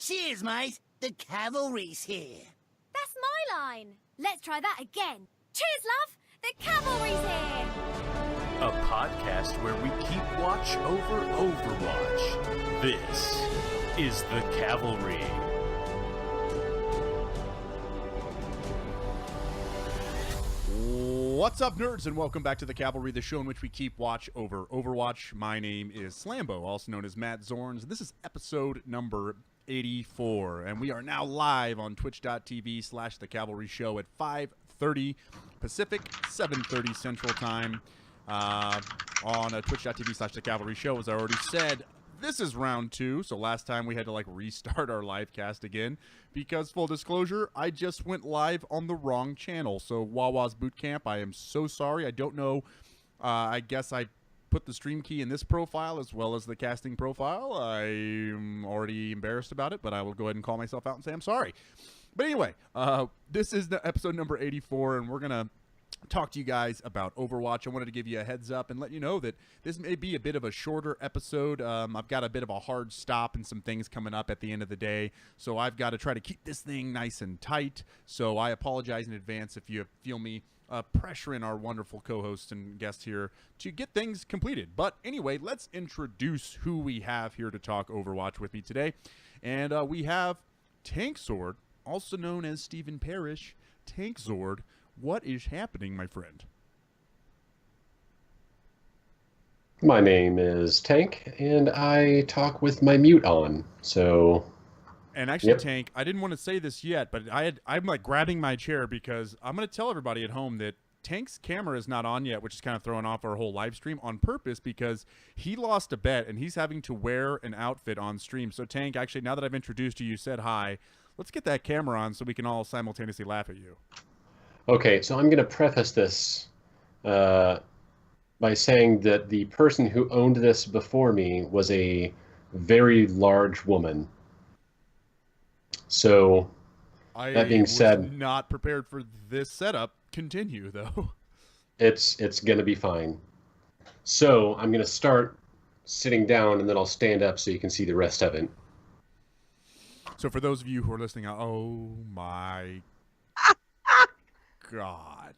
Cheers, mate. The cavalry's here. That's my line. Let's try that again. Cheers, love. The cavalry's here. A podcast where we keep watch over Overwatch. This is the Cavalry. What's up, nerds, and welcome back to the Cavalry, the show in which we keep watch over Overwatch. My name is Slambo, also known as Matt Zorns. This is episode number 84, and we are now live on twitch.tv/the Cavalry Show at 5:30 Pacific, 7:30 Central Time on twitch.tv/the Cavalry Show. As I already said, this is round 2, so last time we had to restart our live cast again because, full disclosure, I just went live on the wrong channel. So Wawa's Boot Camp, I am so sorry. I don't know. I guess I put the stream key in this profile as well as the casting profile. I'm already embarrassed about it, but I will go ahead and call myself out and say I'm sorry. But anyway, this is the episode number 84, and we're going to talk to you guys about Overwatch. I wanted to give you a heads up and let you know that this may be a bit of a shorter episode. I've got a bit of a hard stop and some things coming up at the end of the day, so I've got to try to keep this thing nice and tight. So I apologize in advance if you feel me pressuring our wonderful co-hosts and guests here to get things completed. But anyway, let's introduce who we have here to talk Overwatch with me today. And we have Tankzord, also known as Stephen Parrish. Tankzord, what is happening, my friend? My name is Tank, and I talk with my mute on, so... And actually, Tank, I didn't want to say this yet, but I'm grabbing my chair because I'm going to tell everybody at home that Tank's camera is not on yet, which is kind of throwing off our whole live stream on purpose because he lost a bet, and he's having to wear an outfit on stream. So, Tank, actually, now that I've introduced you, you said hi, let's get that camera on so we can all simultaneously laugh at you. Okay, so I'm going to preface this by saying that the person who owned this before me was a very large woman. So, that being said... I was not prepared for this setup. Continue, though. It's going to be fine. So, I'm going to start sitting down, and then I'll stand up so you can see the rest of it. So, for those of you who are listening, oh my God.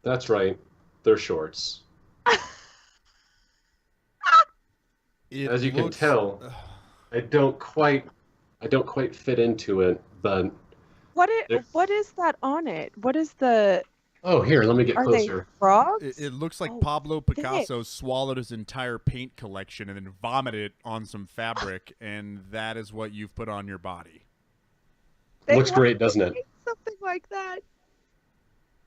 That's right. They're shorts. As you can tell, I don't quite fit into it, but what is that on it? What is the... Oh, here, let me get Are closer. They frogs? It looks like Pablo Picasso swallowed his entire paint collection and then vomited it on some fabric, and that is what you've put on your body. Looks great, doesn't it? Something like that.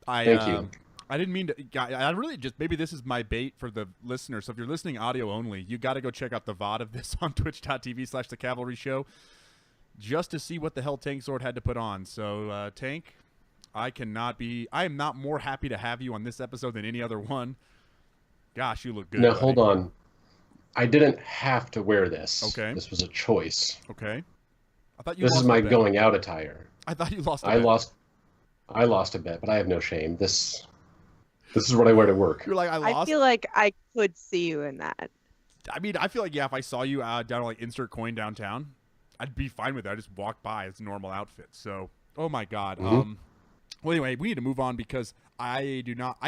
Thank you. I didn't mean to. I really just, maybe this is my bait for the listener. So if you're listening audio only, you got to go check out the VOD of this on twitch.tv/the Cavalry Show just to see what the hell Tankzord had to put on. So, Tank, I am not more happy to have you on this episode than any other one. Gosh, you look good. Now, buddy. hold on. I didn't have to wear this. Okay. This was a choice. Okay. I thought you This lost is my a bet. going out attire. I thought you lost a bet. I lost a bet, but I have no shame. This is what I wear to work. You're like, I lost. I feel like I could see you in that. I mean, I feel like, yeah, if I saw you down at insert coin downtown, I'd be fine with that. I just walk by as a normal outfit. So, oh my God. Mm-hmm. Well, anyway, we need to move on because I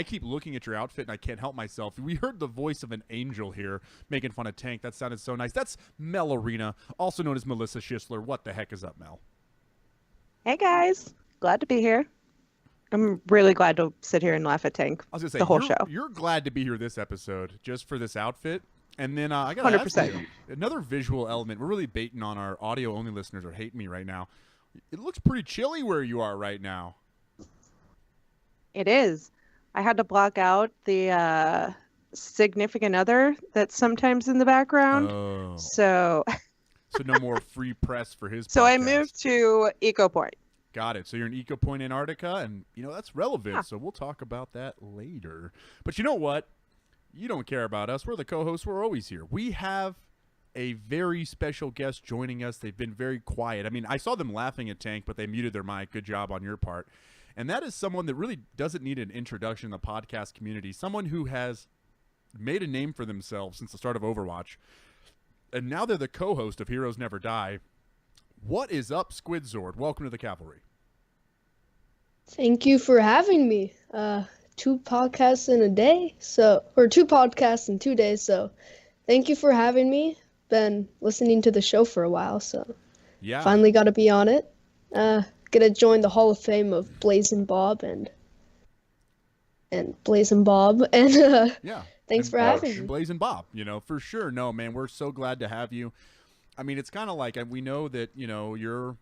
keep looking at your outfit and I can't help myself. We heard the voice of an angel here making fun of Tank. That sounded so nice. That's Mel Arena, also known as Melissa Schisler. What the heck is up, Mel? Hey guys, glad to be here. I'm really glad to sit here and laugh at Tank. I was gonna say the whole you're, show. You're glad to be here this episode just for this outfit, and then I got 100%. Another visual element. We're really baiting on our audio only listeners are hating me right now. It looks pretty chilly where you are right now. It is. I had to block out the significant other that's sometimes in the background. Oh. So no more free press for his. So podcast. I moved to Eco Point. Got it. So you're in Eco Point, Antarctica, and that's relevant. Yeah. So we'll talk about that later. But you know what? You don't care about us. We're the co-hosts. We're always here. We have a very special guest joining us. They've been very quiet. I mean, I saw them laughing at Tank, but they muted their mic. Good job on your part. And that is someone that really doesn't need an introduction in the podcast community. Someone who has made a name for themselves since the start of Overwatch. And now they're the co-host of Heroes Never Die. What is up, Squidzord? Welcome to the Cavalry. Thank you for having me. 2 podcasts in a day, or 2 podcasts in 2 days. So, thank you for having me. Been listening to the show for a while, so Yeah. finally got to be on it. Gonna join the Hall of Fame of Blazing Bob and Blazing Bob, and Yeah. thanks And for having me. Blaze and Bob, for sure. No, man, we're so glad to have you. I mean, it's kind of like we know that, you're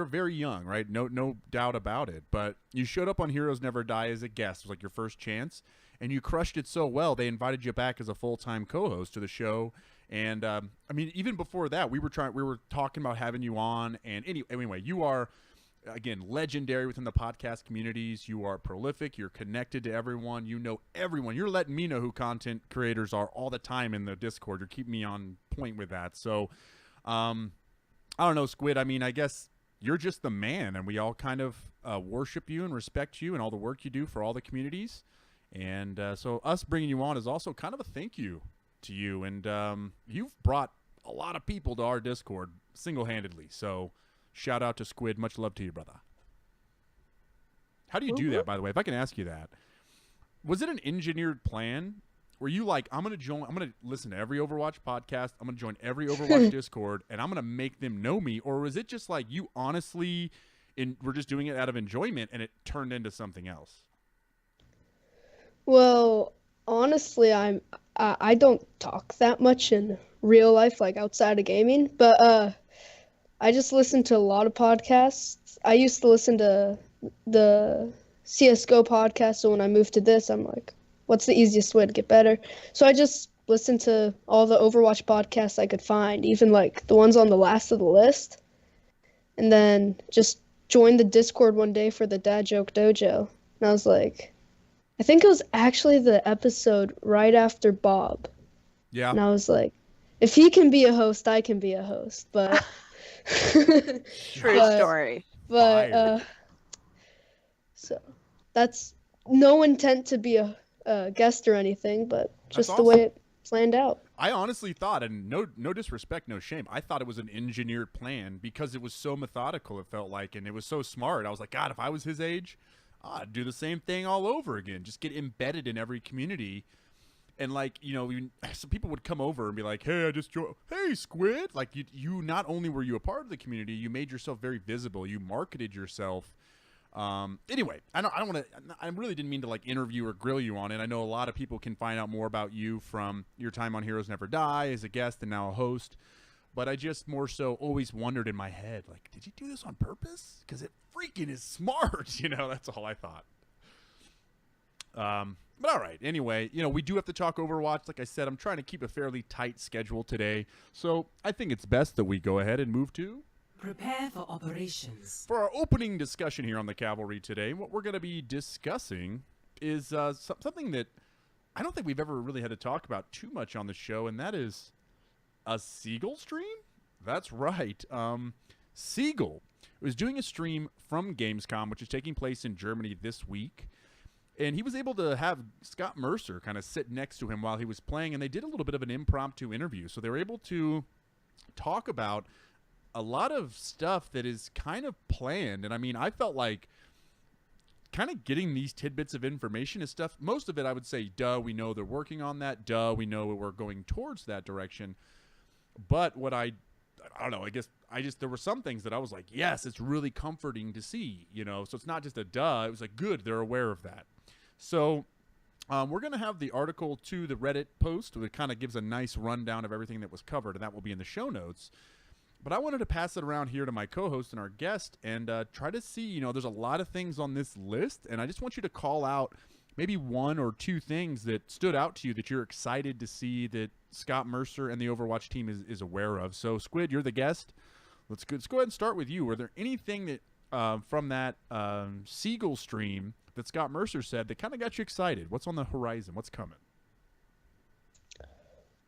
very young, right? No doubt about it. But you showed up on Heroes Never Die as a guest. It was like your first chance, and you crushed it so well. They invited you back as a full-time co-host to the show. And I mean, even before that, we were talking about having you on. And anyway, you are, again, legendary within the podcast communities. You are prolific. You're connected to everyone. You know everyone. You're letting me know who content creators are all the time in the Discord. You're keeping me on point with that. So, I don't know, Squid. I mean, I guess you're just the man, and we all kind of worship you and respect you and all the work you do for all the communities. And so us bringing you on is also kind of a thank you to you. And you've brought a lot of people to our Discord single-handedly. So shout out to Squid. Much love to you, brother. How do you do that, by the way? If I can ask you that. Was it an engineered plan? Were you like, I'm going to listen to every Overwatch podcast, I'm going to join every Overwatch Discord, and I'm going to make them know me? Or was it just like you honestly were just doing it out of enjoyment and it turned into something else? Well, honestly, I don't talk that much in real life, like outside of gaming, but I just listen to a lot of podcasts. I used to listen to the CSGO podcast, so when I moved to this, I'm like, what's the easiest way to get better? So I just listened to all the Overwatch podcasts I could find, even like the ones on the last of the list, and then just joined the Discord one day for the Dad Joke Dojo, and I was like, I think it was actually the episode right after Bob. Yeah. And I was like, if he can be a host, I can be a host. But True story. But so that's no intent to be a guest or anything, but just That's the way it planned out. I honestly thought, and no disrespect, no shame, I thought it was an engineered plan because it was so methodical, it felt like, and it was so smart. I was like, God, if I was his age, I'd do the same thing all over again. Just get embedded in every community. And like, some people would come over and be like, hey, I just joined. Hey, Squid. Like you not only were you a part of the community, you made yourself very visible. You marketed yourself. Anyway, I really didn't mean to like interview or grill you on it. I know a lot of people can find out more about you from your time on Heroes Never Die as a guest and now a host. But I just more so always wondered in my head, like, did you do this on purpose? Because it freaking is smart, that's all I thought. But all right, anyway, we do have to talk Overwatch. Like I said, I'm trying to keep a fairly tight schedule today. So I think it's best that we go ahead and move to prepare for operations. For our opening discussion here on the Cavalry today, what we're going to be discussing is something that I don't think we've ever really had to talk about too much on the show, and that is a Seagull stream? That's right. Seagull was doing a stream from Gamescom, which is taking place in Germany this week. And he was able to have Scott Mercer kind of sit next to him while he was playing, and they did a little bit of an impromptu interview. So they were able to talk about a lot of stuff that is kind of planned. And I mean, I felt like kind of getting these tidbits of information is stuff. Most of it, I would say, duh, we know they're working on that. Duh, we know we're going towards that direction. But what I don't know, I guess there were some things that I was like, yes, it's really comforting to see, so it's not just a duh. It was like, good, they're aware of that. So we're going to have the article to the Reddit post that kind of gives a nice rundown of everything that was covered, and that will be in the show notes. But I wanted to pass it around here to my co-host and our guest and try to see, there's a lot of things on this list, and I just want you to call out maybe 1 or 2 things that stood out to you that you're excited to see that Scott Mercer and the Overwatch team is aware of. So, Squid, you're the guest. Let's go ahead and start with you. Were there anything that from that Seagull stream that Scott Mercer said that kind of got you excited? What's on the horizon? What's coming?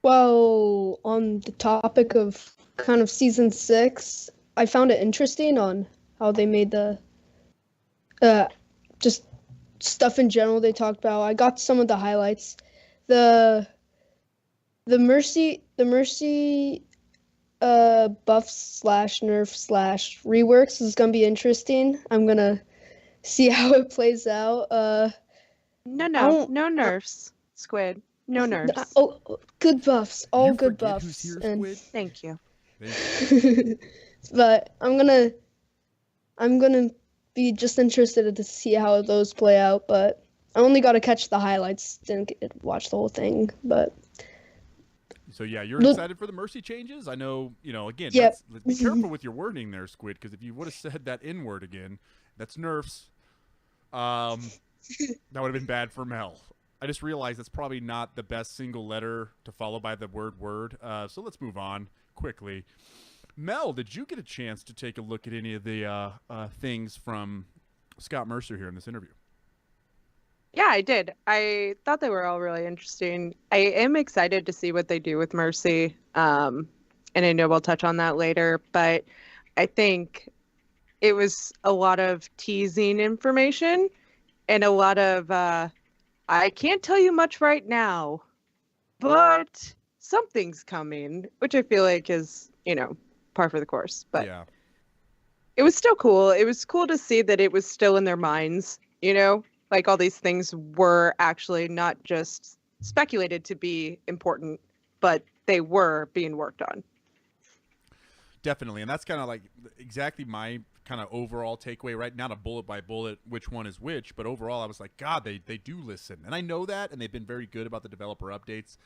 Well, on the topic of kind of season 6, I found it interesting on how they made the just stuff in general they talked about. I got some of the highlights. The Mercy buffs slash nerf slash reworks is gonna be interesting. I'm gonna see how it plays out. No, don't- no nerfs, Squid. No nerfs. Oh, good buffs, all You good forget buffs. who's here, and Squid? Thank you. but I'm gonna be just interested to see how those play out. But I only got to catch the highlights, didn't get to watch the whole thing. But So yeah, you're excited for the Mercy changes? I know, again, Yep. let's be careful with your wording there, Squid, because if you would have said that N word again, that's nerfs. That would have been bad for Mel. I just realized that's probably not the best single letter to follow by the word. So let's move on quickly. Mel, did you get a chance to take a look at any of the things from Scott Mercer here in this interview? Yeah, I did. I thought they were all really interesting. I am excited to see what they do with Mercy. And I know we'll touch on that later, but I think it was a lot of teasing information and a lot of, I can't tell you much right now, but something's coming, which I feel like is, par for the course. But yeah, it was still cool. It was cool to see that it was still in their minds, like all these things were actually not just speculated to be important, but they were being worked on. definitely. And that's kind of like exactly my kind of overall takeaway, right? Not a bullet by bullet, which one is which, but overall I was like, God, they do listen. And I know that, and they've been very good about the developer updates.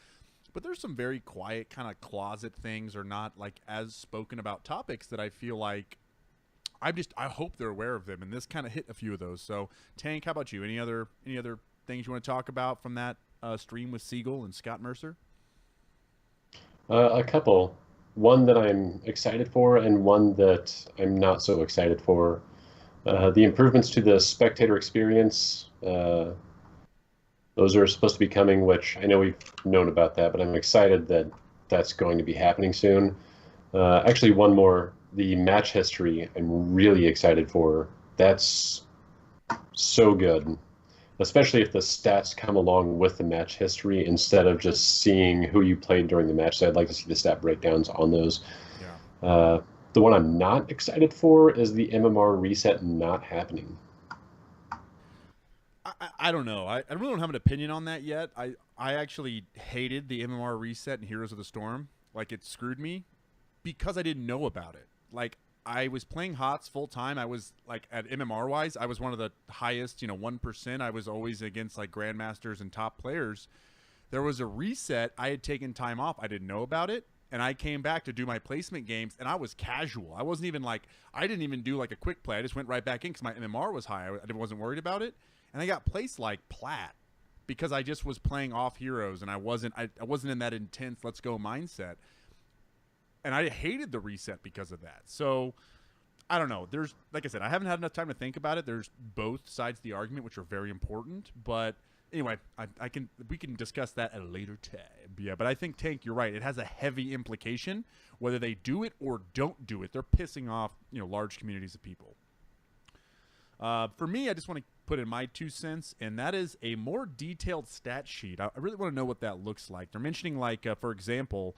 But there's some very quiet kind of closet things or not like as spoken about topics that I feel like I hope they're aware of them, and this kind of hit a few of those. So, Tank, how about you? Any other things you want to talk about from that stream with Siegel and Scott Mercer? A couple. One that I'm excited for, and one that I'm not so excited for. The improvements to the spectator experience. Those are supposed to be coming, which I know we've known about that, but I'm excited that that's going to be happening soon. Actually, one more. The match history I'm really excited for. That's so good, especially if the stats come along with the match history instead of just seeing who you played during the match. So I'd like to see the stat breakdowns on those. Yeah. The one I'm not excited for is the MMR reset not happening. I don't know. I really don't have an opinion on that yet. I actually hated the MMR reset in Heroes of the Storm. Like, it screwed me because I didn't know about it. Like, I was playing HOTS full time. I was like, at MMR wise, I was one of the highest, 1%. I was always against like grandmasters and top players. There was a reset. I had taken time off. I didn't know about it. And I came back to do my placement games, and I was casual. I wasn't even like, I didn't even do like a quick play. I just went right back in because my MMR was high. I wasn't worried about it. And I got placed like plat because I just was playing off heroes, and I wasn't in that intense let's go mindset. And I hated the reset because of that. So I don't know. There's, like I said, I haven't had enough time to think about it. There's both sides of the argument, which are very important. But anyway, we can discuss that at a later time. Yeah, but I think, Tank, you're right. It has a heavy implication. Whether they do it or don't do it, they're pissing off large communities of people. For me, I just want to put in my 2 cents, and that is a more detailed stat sheet. I really want to know what that looks like. They're mentioning, like, for example,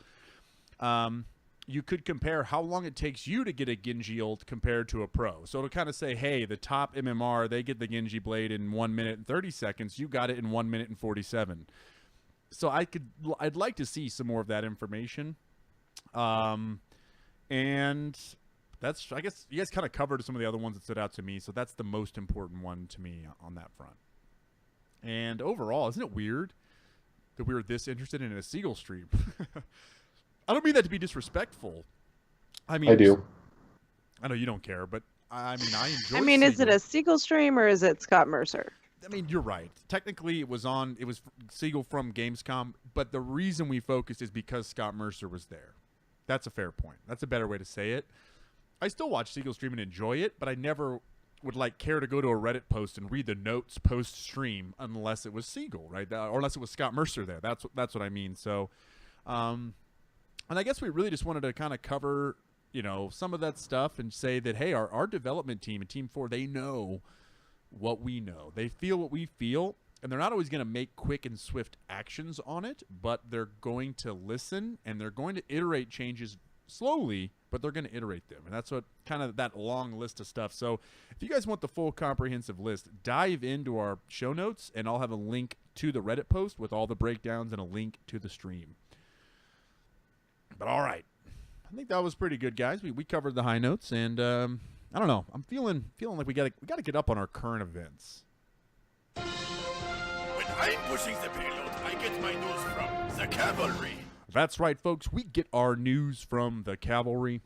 you could compare how long it takes you to get a Genji ult compared to a pro. So it'll kind of say, hey, the top MMR, they get the Genji blade in 1 minute and 30 seconds. You got it in 1 minute and 47. So I'd like to see some more of that information. And that's, I guess you guys kind of covered some of the other ones that stood out to me. So that's the most important one to me on that front. And overall, isn't it weird that we were this interested in a Siegel stream? I don't mean that to be disrespectful. I mean, I do. I know you don't care, but I mean, I enjoy. I mean, Siegel. is it a Siegel stream or is it Scott Mercer? I mean, you're right. Technically, it was Siegel from Gamescom, but the reason we focused is because Scott Mercer was there. That's a fair point. That's a better way to say it. I still watch Siegel stream and enjoy it, but I never would care to go to a Reddit post and read the notes post stream unless it was Siegel, right? Or unless it was Scott Mercer there. That's what I mean. So, and I guess we really just wanted to kind of cover, some of that stuff and say that, hey, our development team and Team 4, they know what we know. They feel what we feel, and they're not always going to make quick and swift actions on it, but they're going to listen, and they're going to iterate changes slowly, but they're going to iterate them. And that's what kind of that long list of stuff. So if you guys want the full comprehensive list, dive into our show notes, and I'll have a link to the Reddit post with all the breakdowns and a link to the stream. But all right. I think that was pretty good, guys. We covered the high notes, and I don't know. I'm feeling like we got to get up on our current events. When I'm pushing the payload, I get my news from the cavalry. That's right, folks. We get our news from the cavalry.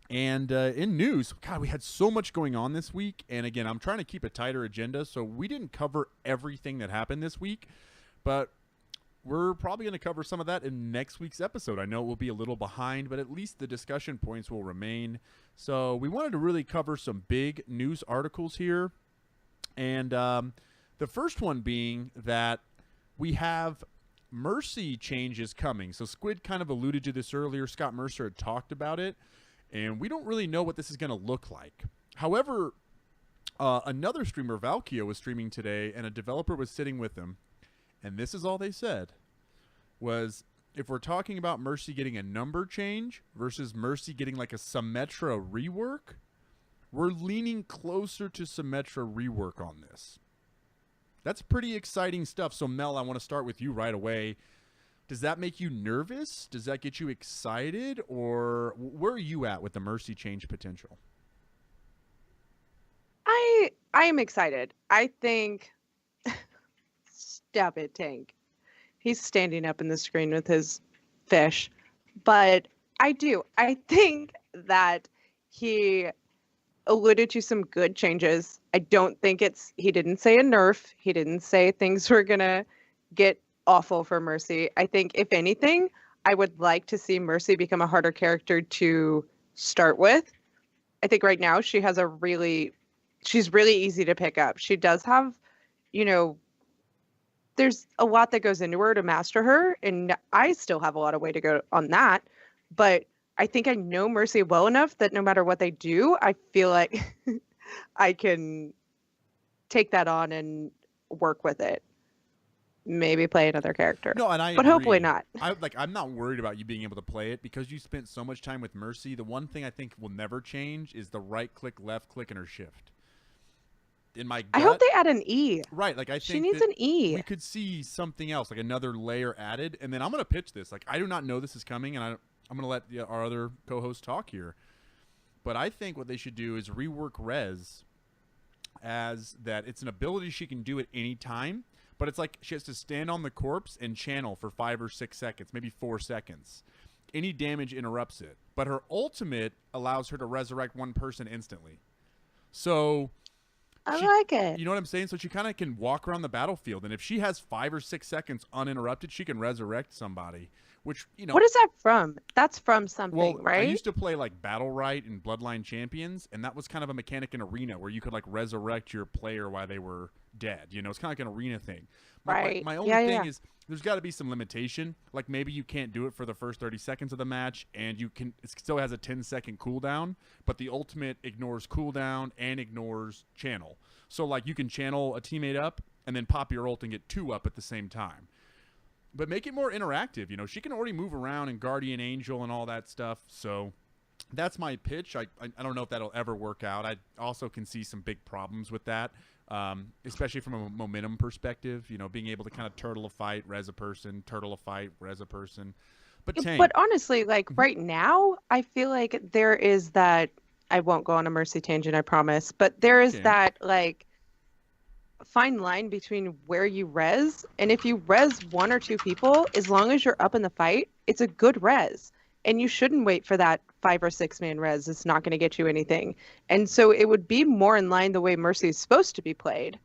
And in news, God, we had so much going on this week. And again, I'm trying to keep a tighter agenda, so we didn't cover everything that happened this week. But we're probably going to cover some of that in next week's episode. I know it will be a little behind, but at least the discussion points will remain. So we wanted to really cover some big news articles here. And the first one being that we have Mercy changes coming. So Squid kind of alluded to this earlier. Scott Mercer had talked about it. And we don't really know what this is going to look like. However, another streamer, Valkio, was streaming today, and a developer was sitting with him. And this is all they said, was if we're talking about Mercy getting a number change versus Mercy getting like a Symmetra rework, we're leaning closer to Symmetra rework on this. That's pretty exciting stuff. So, Mel, I want to start with you right away. Does that make you nervous? Does that get you excited? Or where are you at with the Mercy change potential? I am excited. I think... Stop it, Tank. He's standing up in the screen with his fish. But I think that he alluded to some good changes. I don't think he didn't say a nerf. He didn't say things were going to get awful for Mercy. I think, if anything, I would like to see Mercy become a harder character to start with. I think right now she's really easy to pick up. She does have, there's a lot that goes into her to master her, and I still have a lot of way to go on that. But I think I know Mercy well enough that no matter what they do, I feel like I can take that on and work with it. Maybe play another character. No, and I but agree. hopefully not. I'm not worried about you being able to play it because you spent so much time with Mercy. The one thing I think will never change is the right click, left click, and her shift. In my gut, I hope they add an E. Right, like I think she needs an E. We could see something else, like another layer added. And then I'm going to pitch this. Like, I do not know this is coming, and I'm going to let our other co-host talk here. But I think what they should do is rework Res as that it's an ability she can do at any time. But it's like she has to stand on the corpse and channel for 5 or 6 seconds, maybe 4 seconds. Any damage interrupts it. But her ultimate allows her to resurrect one person instantly. So I like it. You know what I'm saying? So she kind of can walk around the battlefield. And if she has 5 or 6 seconds uninterrupted, she can resurrect somebody. Which, what is that from? That's from something, right? I used to play like Battle Right and Bloodline Champions, and that was kind of a mechanic in Arena where you could like resurrect your player while they were dead. It's kind of like an Arena thing. My only thing is there's got to be some limitation. Like maybe you can't do it for the first 30 seconds of the match, and it still has a 10-second cooldown, but the ultimate ignores cooldown and ignores channel. So like you can channel a teammate up and then pop your ult and get 2 up at the same time. But make it more interactive. She can already move around and Guardian Angel and all that stuff. So that's my pitch. I don't know if that'll ever work out. I also can see some big problems with that, especially from a momentum perspective. Being able to kind of turtle a fight, res a person, turtle a fight, res a person. But honestly, like right now, I feel like there is that. I won't go on a Mercy tangent, I promise. But there is that like fine line between where you res, and if you res 1 or 2 people, as long as you're up in the fight, it's a good res, and you shouldn't wait for that 5 or 6 man res. It's not going to get you anything. And so it would be more in line the way Mercy is supposed to be played,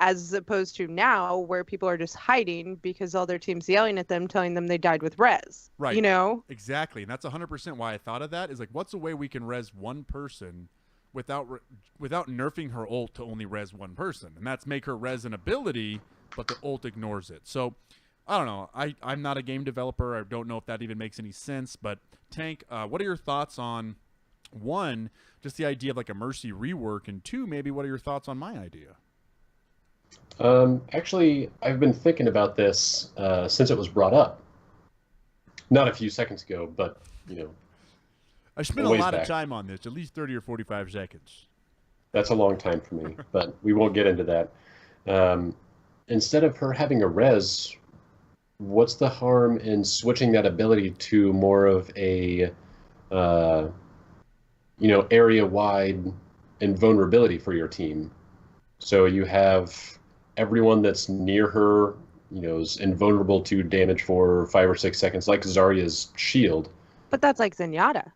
as opposed to now where people are just hiding because all their team's yelling at them, telling them they died with res. Right. Exactly. And that's 100% why I thought of that, is like, what's a way we can res one person without nerfing her ult to only res one person? And that's make her res an ability, but the ult ignores it. So I don't know. I'm not a game developer. I don't know if that even makes any sense. But Tank, what are your thoughts on, 1, just the idea of like a Mercy rework, and 2, maybe what are your thoughts on my idea? Actually, I've been thinking about this since it was brought up. Not a few seconds ago, but I spent a lot of time on this, at least 30 or 45 seconds. That's a long time for me, but we won't get into that. Instead of her having a res, what's the harm in switching that ability to more of a, area-wide invulnerability for your team? So you have everyone that's near her, is invulnerable to damage for 5 or 6 seconds, like Zarya's shield. But that's like Zenyatta.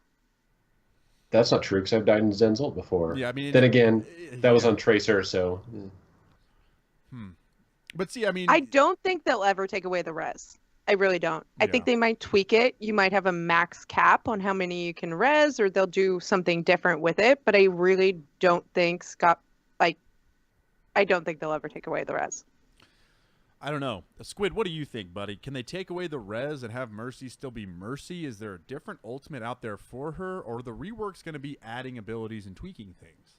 That's not true, because I've died in Zenzolt before. Yeah, I mean... Then again, that was on Tracer, so... But see, I mean... I don't think they'll ever take away the res. I really don't. I think they might tweak it. You might have a max cap on how many you can res, or they'll do something different with it. But I really don't think I don't think they'll ever take away the res. I don't know. Squid, what do you think, buddy? Can they take away the res and have Mercy still be Mercy? Is there a different ultimate out there for her? Or are the rework's going to be adding abilities and tweaking things?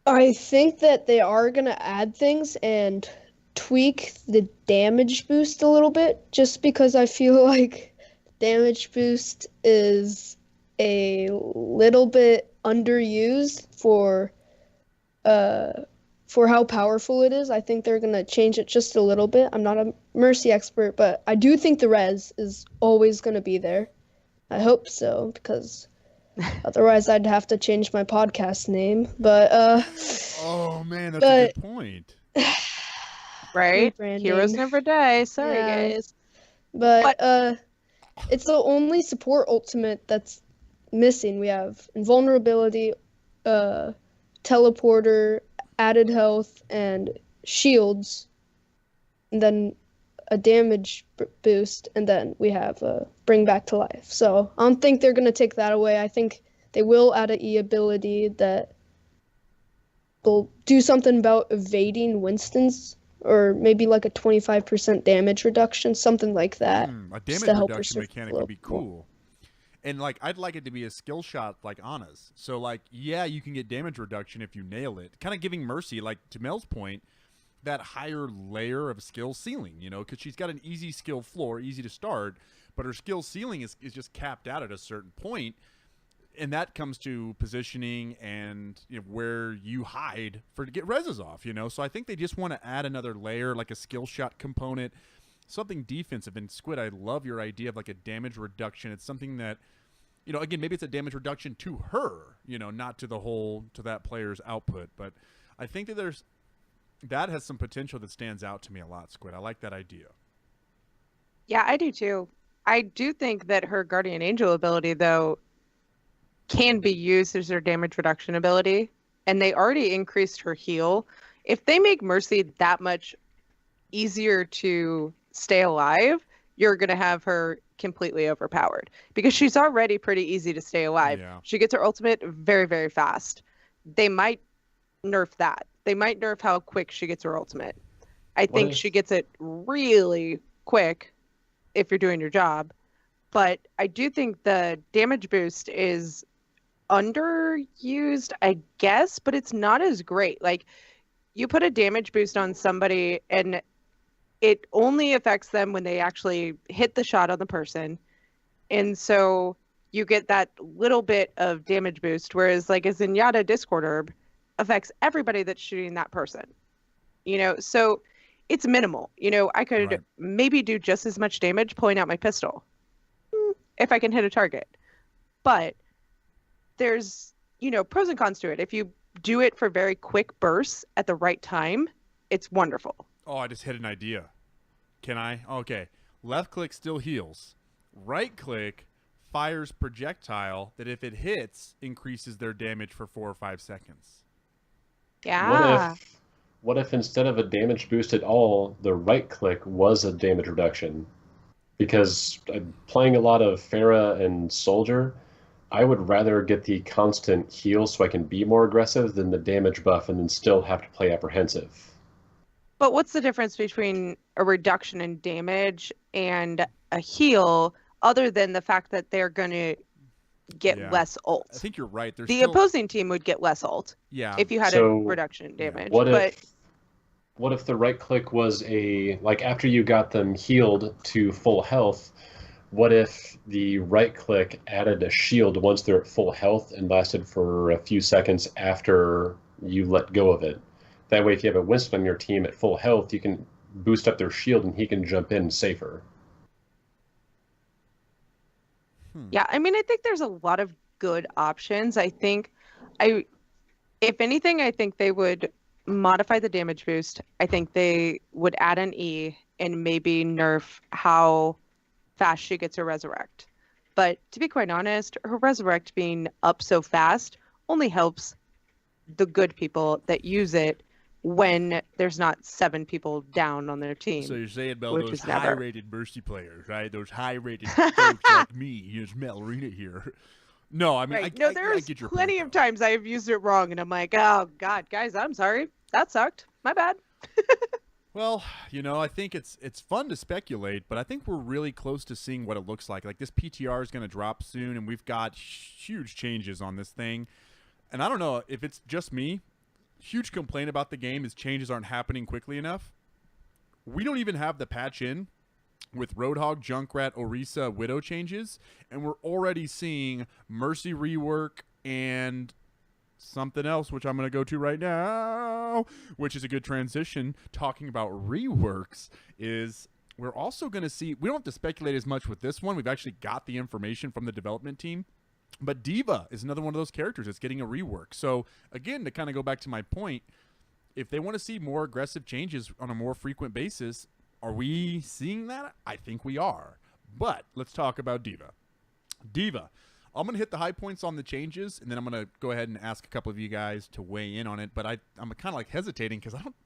I think that they are going to add things and tweak the damage boost a little bit, just because I feel like damage boost is a little bit underused for how powerful it is. I think they're going to change it just a little bit. I'm not a Mercy expert, but I do think the res is always going to be there. I hope so, because otherwise I'd have to change my podcast name. But oh man, that's a good point. Right? Heroes never die. Sorry, guys. But it's the only support ultimate that's missing. We have invulnerability, teleporter, added health, and shields, and then a damage boost, and then we have bring back to life. So I don't think they're going to take that away. I think they will add an E ability that will do something about evading Winston's, or maybe like a 25% damage reduction, something like that. A damage reduction mechanic would be cool. And, I'd like it to be a skill shot like Anna's. So, you can get damage reduction if you nail it. Kind of giving Mercy, to Mel's point, that higher layer of skill ceiling, because she's got an easy skill floor, easy to start, but her skill ceiling is just capped out at a certain point. And that comes to positioning and where you hide to get reses off, So I think they just want to add another layer, like a skill shot component, something defensive. And Squid, I love your idea of a damage reduction. It's something that, again, maybe it's a damage reduction to her, not to to that player's output. But I think that that has some potential that stands out to me a lot, Squid. I like that idea. Yeah, I do too. I do think that her Guardian Angel ability, though, can be used as her damage reduction ability. And they already increased her heal. If they make Mercy that much easier to stay alive, you're going to have her completely overpowered, because she's already pretty easy to stay alive. Yeah. She gets her ultimate very, very fast. They might nerf that. They might nerf how quick she gets her ultimate. I think she gets it really quick if you're doing your job. But I do think the damage boost is underused, I guess, but it's not as great. You put a damage boost on somebody and it only affects them when they actually hit the shot on the person. And so you get that little bit of damage boost, whereas a Zenyatta Discord Herb affects everybody that's shooting that person. So it's minimal. I could maybe do just as much damage pulling out my pistol if I can hit a target. But there's, pros and cons to it. If you do it for very quick bursts at the right time, it's wonderful. Oh, I just hit an idea. Can I? Okay. Left click still heals. Right click fires projectile that if it hits, increases their damage for 4 or 5 seconds. Yeah. What if instead of a damage boost at all, the right click was a damage reduction? Because playing a lot of Pharah and Soldier, I would rather get the constant heal so I can be more aggressive than the damage buff and then still have to play apprehensive. But what's the difference between a reduction in damage and a heal, other than the fact that they're going to get less ult? I think you're right. The opposing team would get less ult if you had a reduction in damage. What if the right click was after you got them healed to full health, what if the right click added a shield once they're at full health and lasted for a few seconds after you let go of it? That way, if you have a Winston on your team at full health, you can boost up their shield and he can jump in safer. Yeah, I mean, I think there's a lot of good options. If anything, I think they would modify the damage boost. I think they would add an E and maybe nerf how fast she gets her resurrect. But to be quite honest, her resurrect being up so fast only helps the good people that use it when there's not 7 people down on their team. So you're saying about which those is never. high-rated Mercy players, right? Those high-rated folks like me, here's Malorina here. No, I mean, Right. I There's get your plenty point, of times I have used it wrong, and I'm like, oh, God, guys, I'm sorry. That sucked. My bad. Well, I think it's fun to speculate, but I think we're really close to seeing what it looks like. Like, this PTR is going to drop soon, and we've got huge changes on this thing. And I don't know if it's just me. Huge complaint about the game is changes aren't happening quickly enough. We don't even have the patch in with Roadhog, Junkrat, Orisa, Widow changes, and we're already seeing Mercy rework and something else, which I'm going to go to right now, which is a good transition. Talking about reworks is we're also going to see, we don't have to speculate as much with this one. We've actually got the information from the development team. But Diva is another one of those characters that's getting a rework. So, again, to kind of go back to my point, if they want to see more aggressive changes on a more frequent basis, are we seeing that? I think we are. But let's talk about Diva. Diva. I'm going to hit the high points on the changes, and then I'm going to go ahead and ask a couple of you guys to weigh in on it. But I'm kind of like hesitating because I don't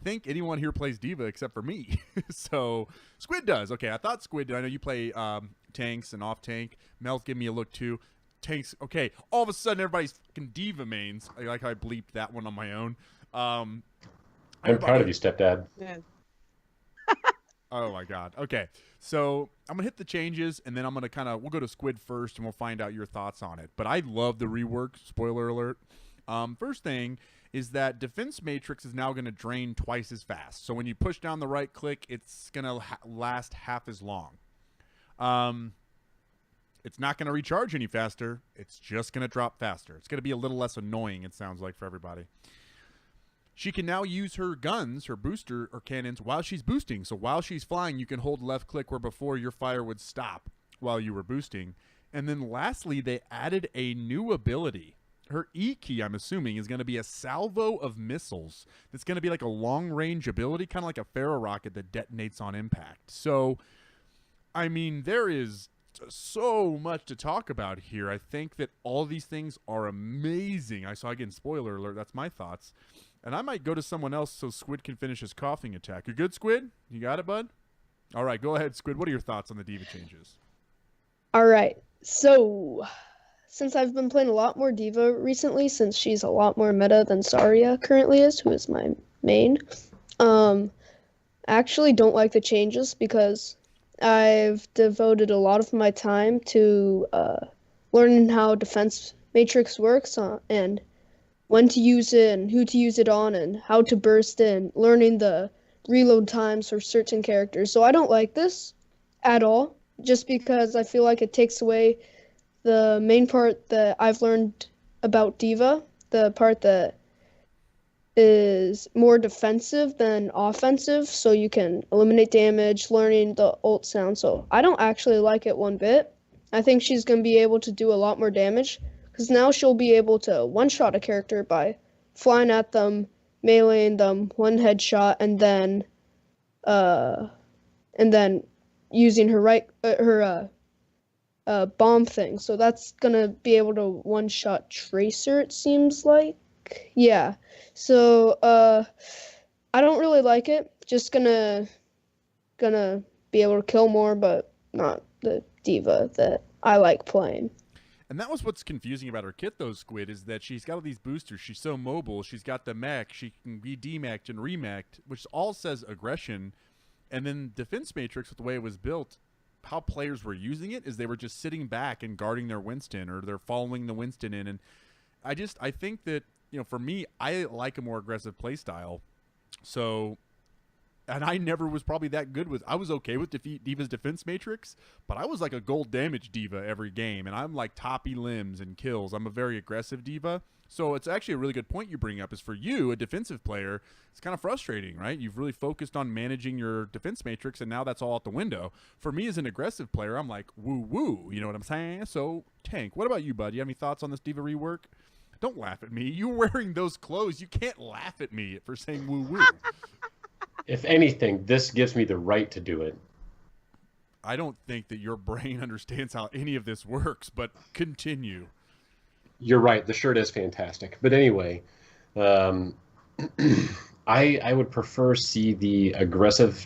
think anyone here plays Diva except for me. So, Squid does. Okay, I thought Squid did. I know you play tanks and off-tank. Mel's giving me a look, too. Tanks. Okay, all of a sudden, everybody's fucking Diva mains. I like how I bleeped that one on my own. I'm proud of you, stepdad. Yeah. Oh my God. Okay. So I'm going to hit the changes and then I'm going to we'll go to Squid first and we'll find out your thoughts on it. But I love the rework. Spoiler alert. First thing is that Defense Matrix is now going to drain twice as fast. So when you push down the right click, it's going to last half as long. It's not going to recharge any faster. It's just going to drop faster. It's going to be a little less annoying, it sounds like, for everybody. She can now use her guns, her booster or cannons, while she's boosting. So while she's flying, you can hold left click where before your fire would stop while you were boosting. And then lastly, they added a new ability. Her E key, I'm assuming, is going to be a salvo of missiles. That's going to be like a long-range ability, kind of like a Pharaoh rocket that detonates on impact. So, I mean, there is so much to talk about here. I think that all these things are amazing. I saw, again, spoiler alert, that's my thoughts. And I might go to someone else so Squid can finish his coughing attack. You good, Squid? You got it, bud? All right, go ahead, Squid. What are your thoughts on the Diva changes? All right. So, since I've been playing a lot more Diva recently, since she's a lot more meta than Zarya currently is, who is my main, I actually don't like the changes because I've devoted a lot of my time to learning how Defense Matrix works and when to use it and who to use it on and how to burst in, learning the reload times for certain characters. So I don't like this at all, just because I feel like it takes away the main part that I've learned about Diva, the part that is more defensive than offensive, so you can eliminate damage, learning the ult sound. So I don't actually like it one bit. I think she's going to be able to do a lot more damage, because now she'll be able to one-shot a character by flying at them, meleeing them, one headshot, and then using her bomb thing. So that's gonna be able to one-shot Tracer, it seems like. Yeah. So I don't really like it. Just gonna be able to kill more, but not the Diva that I like playing. And that was what's confusing about her kit, though, Squid, is that she's got all these boosters. She's so mobile. She's got the mech. She can be demeched and remeched, which all says aggression. And then Defense Matrix, with the way it was built, how players were using it is they were just sitting back and guarding their Winston, or they're following the Winston in. And I think that, for me, I like a more aggressive play style. So And I never was probably that good with. I was okay with Diva's defense matrix, but I was like a gold damage Diva every game, and I'm like toppy limbs and kills. I'm a very aggressive Diva. So it's actually a really good point you bring up. Is for you, a defensive player, it's kind of frustrating, right? You've really focused on managing your defense matrix, and now that's all out the window. For me as an aggressive player, I'm like woo woo. You know what I'm saying? So Tank, what about you, bud? You have any thoughts on this Diva rework? Don't laugh at me. You're wearing those clothes. You can't laugh at me for saying woo woo. If anything, this gives me the right to do it. I don't think that your brain understands how any of this works, but continue. You're right. The shirt is fantastic. But anyway, I would prefer see the aggressive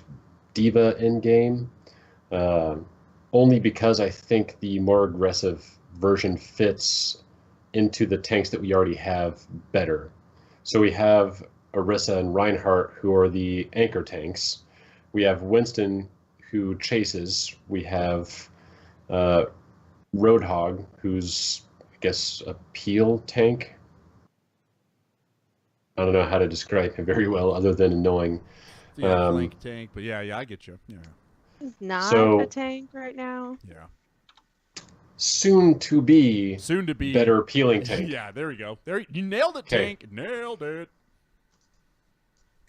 Diva in game, only because I think the more aggressive version fits into the tanks that we already have better. So we have Orisa and Reinhardt, who are the anchor tanks. We have Winston, who chases. We have Roadhog, who's, I guess, a peel tank. I don't know how to describe him very well, other than annoying. Yeah, flank tank, but yeah, I get you. Yeah. He's not So- a tank right now. Yeah. Soon to be better peeling tank. Yeah, there we go. There, you nailed it, Okay. Tank. Nailed it.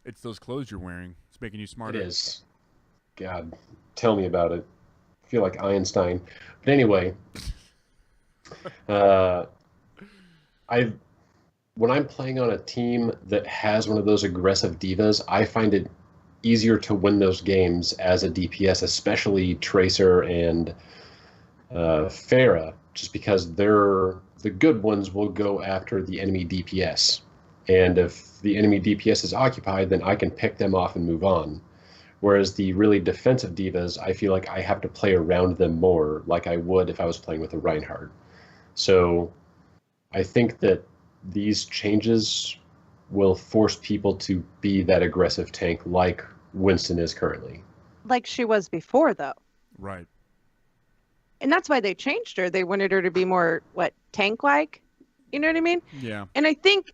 It's those clothes you're wearing. It's making you It smarter. is. God, tell me about it. I feel like Einstein. But anyway, when I'm playing on a team that has one of those aggressive divas, I find it easier to win those games as a DPS, especially Tracer and Pharah, just because the good ones will go after the enemy DPS. And if the enemy DPS is occupied, then I can pick them off and move on. Whereas the really defensive divas, I feel like I have to play around them more, like I would if I was playing with a Reinhardt. So I think that these changes will force people to be that aggressive tank like Winston is currently. Like she was before, though. Right. And that's why they changed her. They wanted her to be more, tank-like? You know what I mean? Yeah. And I think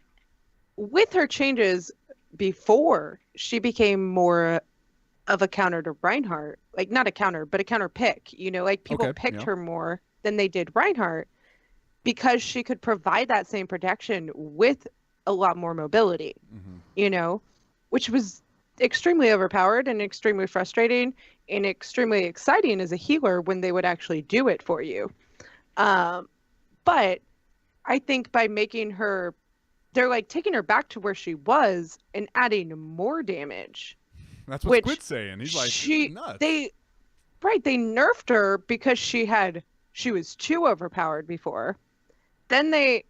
with her changes before, she became more of a counter to Reinhardt. Like, not a counter, but a counter pick. You know, like people Okay, picked yeah. her more than they did Reinhardt because she could provide that same protection with a lot more mobility, you know, which was extremely overpowered and extremely frustrating and extremely exciting as a healer when they would actually do it for you. But I think by making her, they're like taking her back to where she was and adding more damage. That's what Which Squid's saying. He's like, nuts. They nerfed her because she was too overpowered before. Then they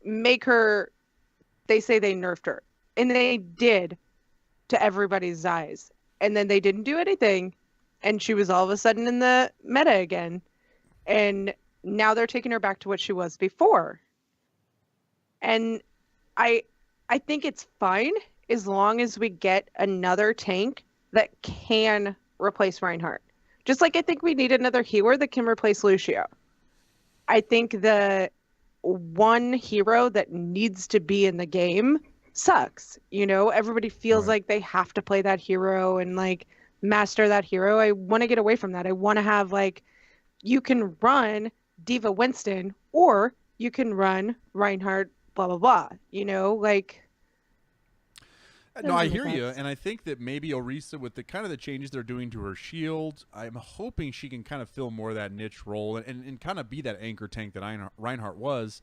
say they nerfed her. And they did to everybody's eyes. And then they didn't do anything. And she was all of a sudden in the meta again. And now they're taking her back to what she was before. And I think it's fine as long as we get another tank that can replace Reinhardt. Just like I think we need another healer that can replace Lucio. I think the one hero that needs to be in the game sucks. You know, everybody feels like they have to play that hero and like master that hero. I want to get away from that. I want to have like, you can run Diva Winston or you can run Reinhardt, blah, blah, blah. You know, like. No, I hear you, and I think that maybe Orisa, with the kind of the changes they're doing to her shield, I'm hoping she can kind of fill more of that niche role and kind of be that anchor tank that Reinhardt was,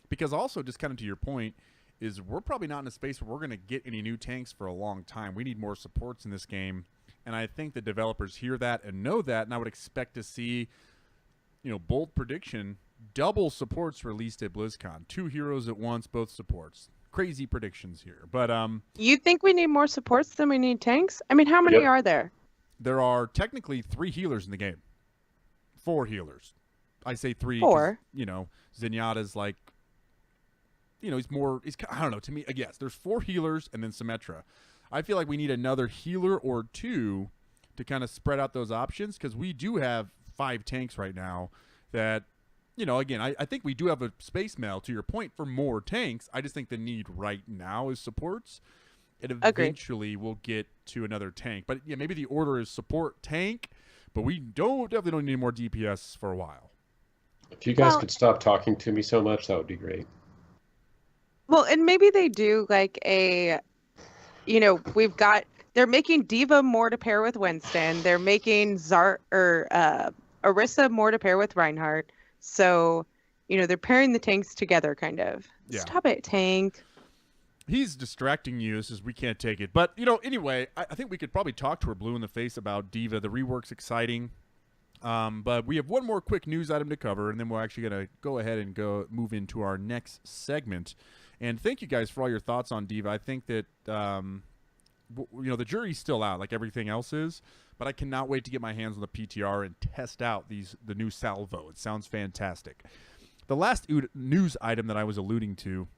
because also, just kind of to your point, is we're probably not in a space where we're going to get any new tanks for a long time. We need more supports in this game, and I think the developers hear that and know that, and I would expect to see, you know, bold prediction, double supports released at BlizzCon. 2 heroes at once, both supports. Crazy predictions here, but you think we need more supports than we need tanks? I mean, how many are there? There are technically 3 healers in the game. 4 healers. I say 3. 4. You know, Zenyatta's like, you know, he's I don't know. To me, yes, there's 4 healers and then Symmetra. I feel like we need another healer or 2 to kind of spread out those options, because we do have 5 tanks right now that. You know, again, I think we do have a space mail, to your point, for more tanks. I just think the need right now is supports. It eventually will get to another tank. But yeah, maybe the order is support tank, but we definitely don't need more DPS for a while. If you guys could stop talking to me so much, that would be great. Well, and maybe they do like they're making Diva more to pair with Winston. They're making Orisa more to pair with Reinhardt. So, they're pairing the tanks together, kind of. Yeah. Stop it, tank. He's distracting you, says we can't take it. But, anyway, I think we could probably talk to her blue in the face about Diva. The rework's exciting. But we have one more quick news item to cover, and then we're actually going to go ahead and move into our next segment. And thank you guys for all your thoughts on Diva. I think that, the jury's still out like everything else is, but I cannot wait to get my hands on the PTR and test out the new salvo. It sounds fantastic. The last news item that I was alluding to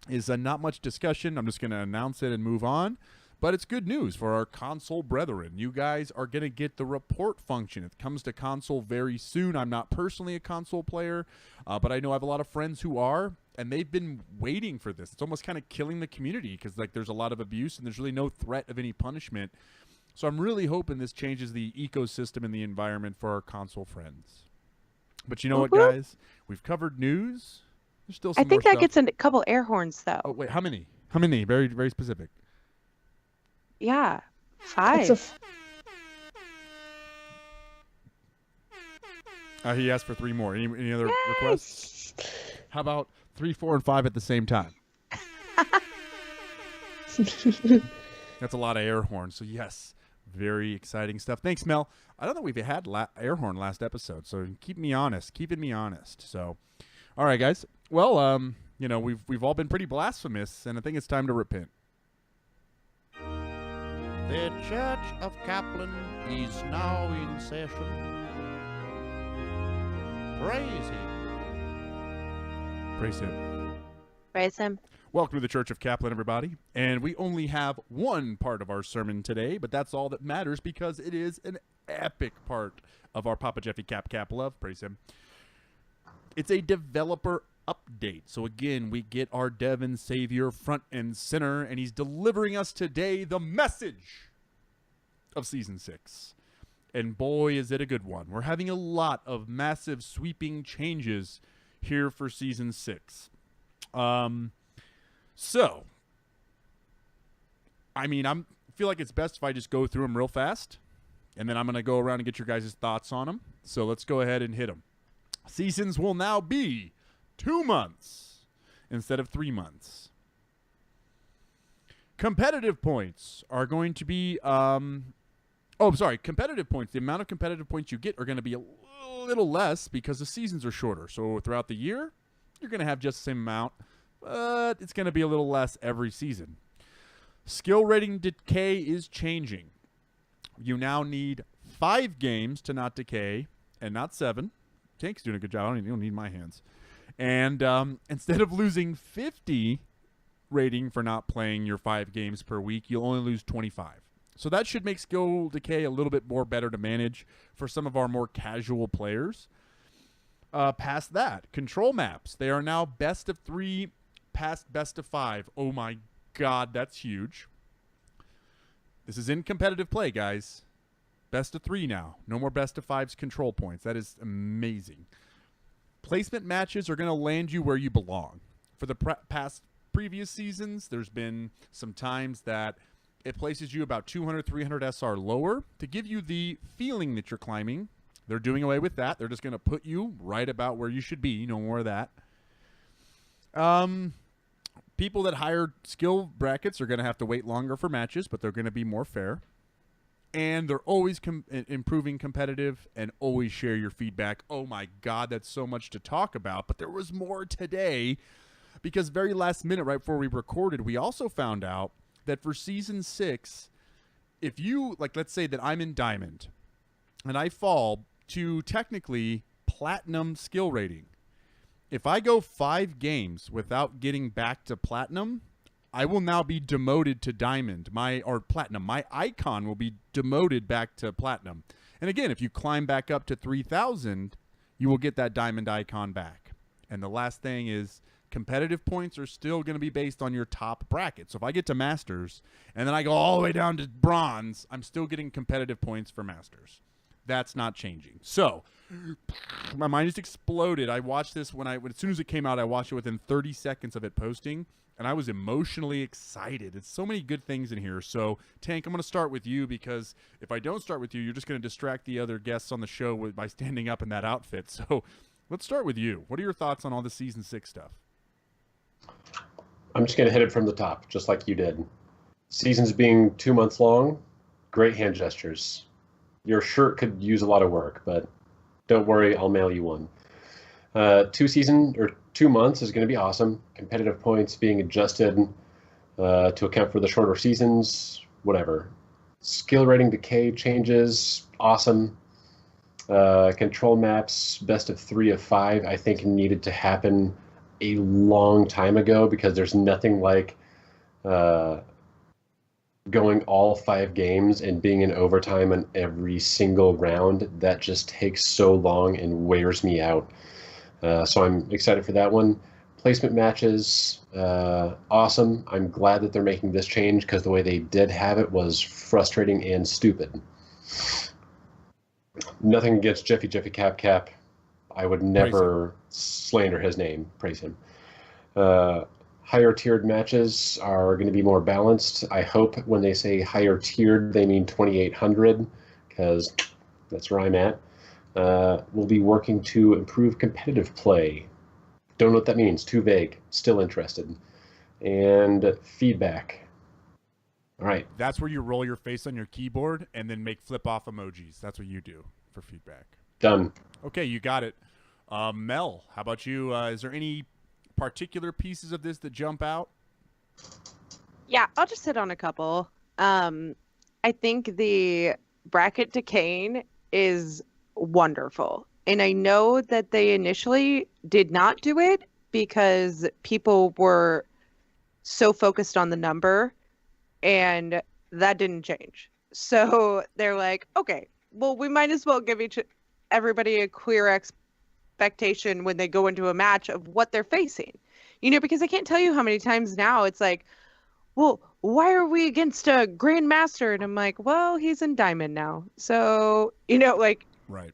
is not much discussion. I'm just going to announce it and move on. But it's good news for our console brethren. You guys are going to get the report function. It comes to console very soon. I'm not personally a console player, but I know I have a lot of friends who are, and they've been waiting for this. It's almost kind of killing the community because there's a lot of abuse and there's really no threat of any punishment. So I'm really hoping this changes the ecosystem and the environment for our console friends. But you know what, guys? We've covered news. There's still some I think more that stuff. gets a couple air horns, though. Oh, wait, how many? How many? Very, very specific. Yeah, 5. He asked for 3 more. Any other requests? How about 3, 4, and 5 at the same time? That's a lot of air horns. So yes, very exciting stuff. Thanks, Mel. I don't think we've had air horn last episode, so keeping me honest. So, all right, guys. Well, we've all been pretty blasphemous, and I think it's time to repent. The Church of Kaplan is now in session. Praise him. Praise him. Praise him. Welcome to the Church of Kaplan, everybody. And we only have one part of our sermon today, but that's all that matters because it is an epic part of our Papa Jeffy Cap love. Praise him. It's a developer update. So again, we get our Devon Savior front and center, and he's delivering us today the message of Season 6. And boy, is it a good one. We're having a lot of massive sweeping changes here for Season 6. So, I feel like it's best if I just go through them real fast, and then I'm going to go around and get your guys' thoughts on them. So let's go ahead and hit them. Seasons will now be 2 months instead of 3 months. Competitive points are going to be, competitive points. The amount of competitive points you get are going to be a little less because the seasons are shorter. So throughout the year, you're going to have just the same amount, but it's going to be a little less every season. Skill rating decay is changing. You now need 5 games to not decay and not 7. Tank's doing a good job. You don't need my hands. And instead of losing 50 rating for not playing your 5 games per week, you'll only lose 25. So that should make skill decay a little bit more better to manage for some of our more casual players. Past that, control maps. They are now best of 3 past best of 5. Oh my God, that's huge. This is in competitive play, guys. Best of 3 now. No more best of 5's control points. That is amazing. Placement matches are going to land you where you belong. For the previous seasons, there's been some times that it places you about 200, 300 SR lower to give you the feeling that you're climbing. They're doing away with that. They're just going to put you right about where you should be. No more of that. People that hire skill brackets are going to have to wait longer for matches, but they're going to be more fair. And they're always improving competitive and always share your feedback. Oh my God, that's so much to talk about. But there was more today because very last minute, right before we recorded, we also found out that for Season 6, if you, let's say that I'm in Diamond and I fall to technically Platinum skill rating. If I go 5 games without getting back to Platinum, I will now be demoted to Diamond, or Platinum. My icon will be demoted back to Platinum. And again, if you climb back up to 3,000, you will get that Diamond icon back. And the last thing is competitive points are still going to be based on your top bracket. So if I get to Masters and then I go all the way down to Bronze, I'm still getting competitive points for Masters. That's not changing. So my mind just exploded. I watched this as soon as it came out. I watched it within 30 seconds of it posting, and I was emotionally excited. It's so many good things in here. So Tank, I'm going to start with you, because if I don't start with you, you're just going to distract the other guests on the show by standing up in that outfit. So let's start with you. What are your thoughts on all the Season 6 stuff? I'm just going to hit it from the top, just like you did. Seasons being 2 months long, great hand gestures. Your shirt could use a lot of work, but don't worry, I'll mail you one. 2 months is going to be awesome. Competitive points being adjusted to account for the shorter seasons, whatever. Skill rating decay changes, awesome. Control maps, best of 3 of 5, I think needed to happen a long time ago, because there's nothing like going all 5 games and being in overtime on every single round. That just takes so long and wears me out. So I'm excited for that one. Placement matches, awesome. I'm glad that they're making this change, because the way they did have it was frustrating and stupid. Nothing against Jeffy Cap. I would never slander his name. Praise him. Higher tiered matches are going to be more balanced. I hope when they say higher tiered, they mean 2,800, because that's where I'm at. We'll be working to improve competitive play. Don't know what that means. Too vague. Still interested. And feedback. All right. That's where you roll your face on your keyboard and then make flip-off emojis. That's what you do for feedback. Done. Okay, you got it. Mel, how about you? Is there any particular pieces of this that jump out? Yeah, I'll just hit on a couple. I think the bracket decaying is wonderful. And I know that they initially did not do it because people were so focused on the number, and that didn't change. So they're like, okay, well, we might as well give everybody a clear expectation when they go into a match of what they're facing. Because I can't tell you how many times now it's like, well, why are we against a grandmaster? And I'm like, well, he's in diamond now. So, right.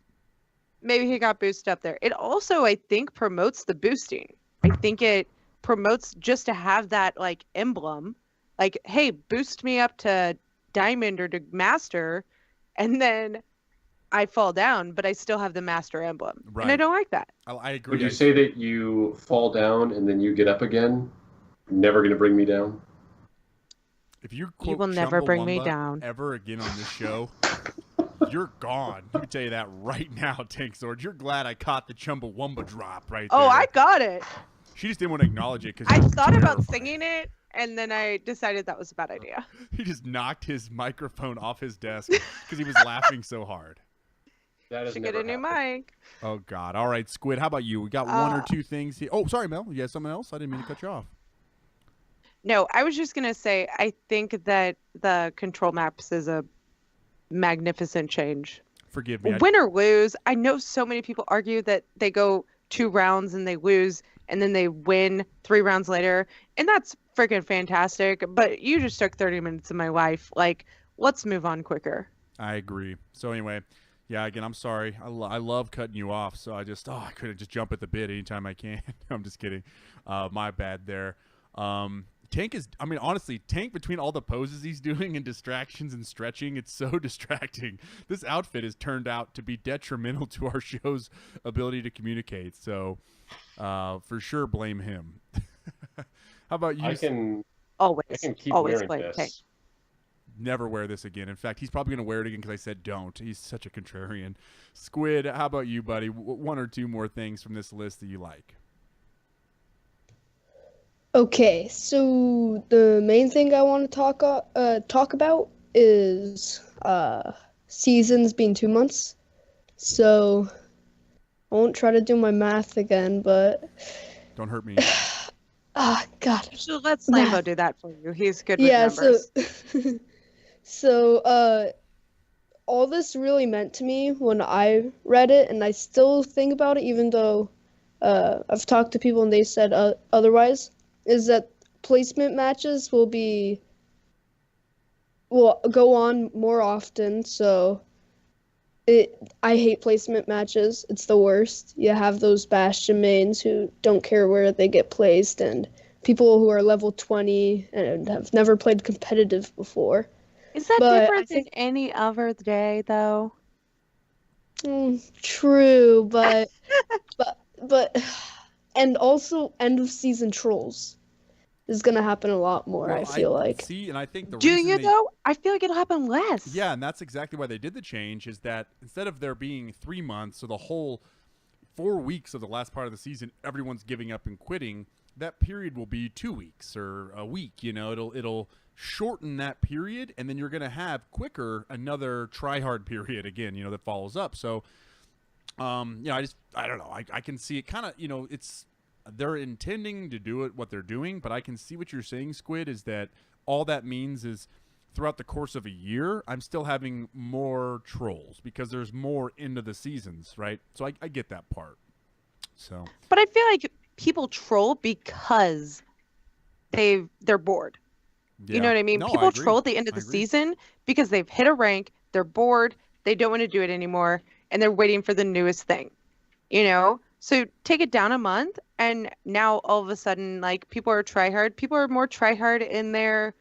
Maybe he got boosted up there. It also, I think, promotes the boosting. I think it promotes just to have that emblem, hey, boost me up to diamond or to master, and then I fall down, but I still have the master emblem. Right. And I don't like that. I agree. Would you say that you fall down and then you get up again? Never going to bring me down? If you will never bring me down ever again on this show, you're gone. Let me tell you that right now, Tankzord. You're glad I caught the Chumbawamba drop right there. Oh, I got it. She just didn't want to acknowledge it because I thought about singing it, and then I decided that was a bad idea. He just knocked his microphone off his desk because he was laughing so hard. That should get a new mic. Oh, God. All right, Squid, how about you? We got one or two things here. Oh, sorry, Mel. You had something else? I didn't mean to cut you off. No, I was just going to say, I think that the control maps is a magnificent change. Forgive me. Win or lose, I know so many people argue that they go 2 rounds and they lose, and then they win 3 rounds later, and that's freaking fantastic, but you just took 30 minutes of my life. Let's move on quicker. I agree. So anyway, yeah, again, I'm sorry. I love cutting you off, so I couldn't just jump at the bit anytime I can. I'm just kidding. My bad there. Tank honestly, Tank, between all the poses he's doing and distractions and stretching, it's so distracting. This outfit has turned out to be detrimental to our show's ability to communicate. So, for sure, blame him. How about you? I can keep always wearing blame this. Tank. Never wear this again. In fact, he's probably going to wear it again because I said don't. He's such a contrarian. Squid, how about you, buddy? One or two more things from this list that you like? Okay, so the main thing I want to talk about is seasons being 2 months. So I won't try to do my math again, but don't hurt me. God. So let Slambo do that for you. He's good with numbers. So all this really meant to me when I read it, and I still think about it, even though I've talked to people and they said otherwise, is that placement matches will go on more often. So I hate placement matches. It's the worst. You have those Bastion mains who don't care where they get placed, and people who are level 20 and have never played competitive before. Is that But different than any other day, though? True, but and also end of season trolls is gonna happen a lot more. Well, I feel like. See, and I think the Do reason you though? I feel like it'll happen less. Yeah, and that's exactly why they did the change. Is that instead of there being 3 months, so the whole 4 weeks of the last part of the season, everyone's giving up and quitting. That period will be 2 weeks or a week. You know, it'll shorten that period, and then you're going to have quicker another try hard period again. You know, that follows up. So, you know, I don't know. I can see it kind of. You know, they're intending to do what they're doing, but I can see what you're saying, Squid. Is that all that means is throughout the course of a year, I'm still having more trolls because there's more into the seasons, right? So I get that part. So, but I feel like people troll because they're bored. yeah. You know what I mean? No, People I agree. troll at the end of the season because they've hit a rank, they're bored, they don't want to do it anymore, and they're waiting for the newest thing. You know? So take it down a month, and now all of a sudden, like, people are tryhard. People are more tryhard in their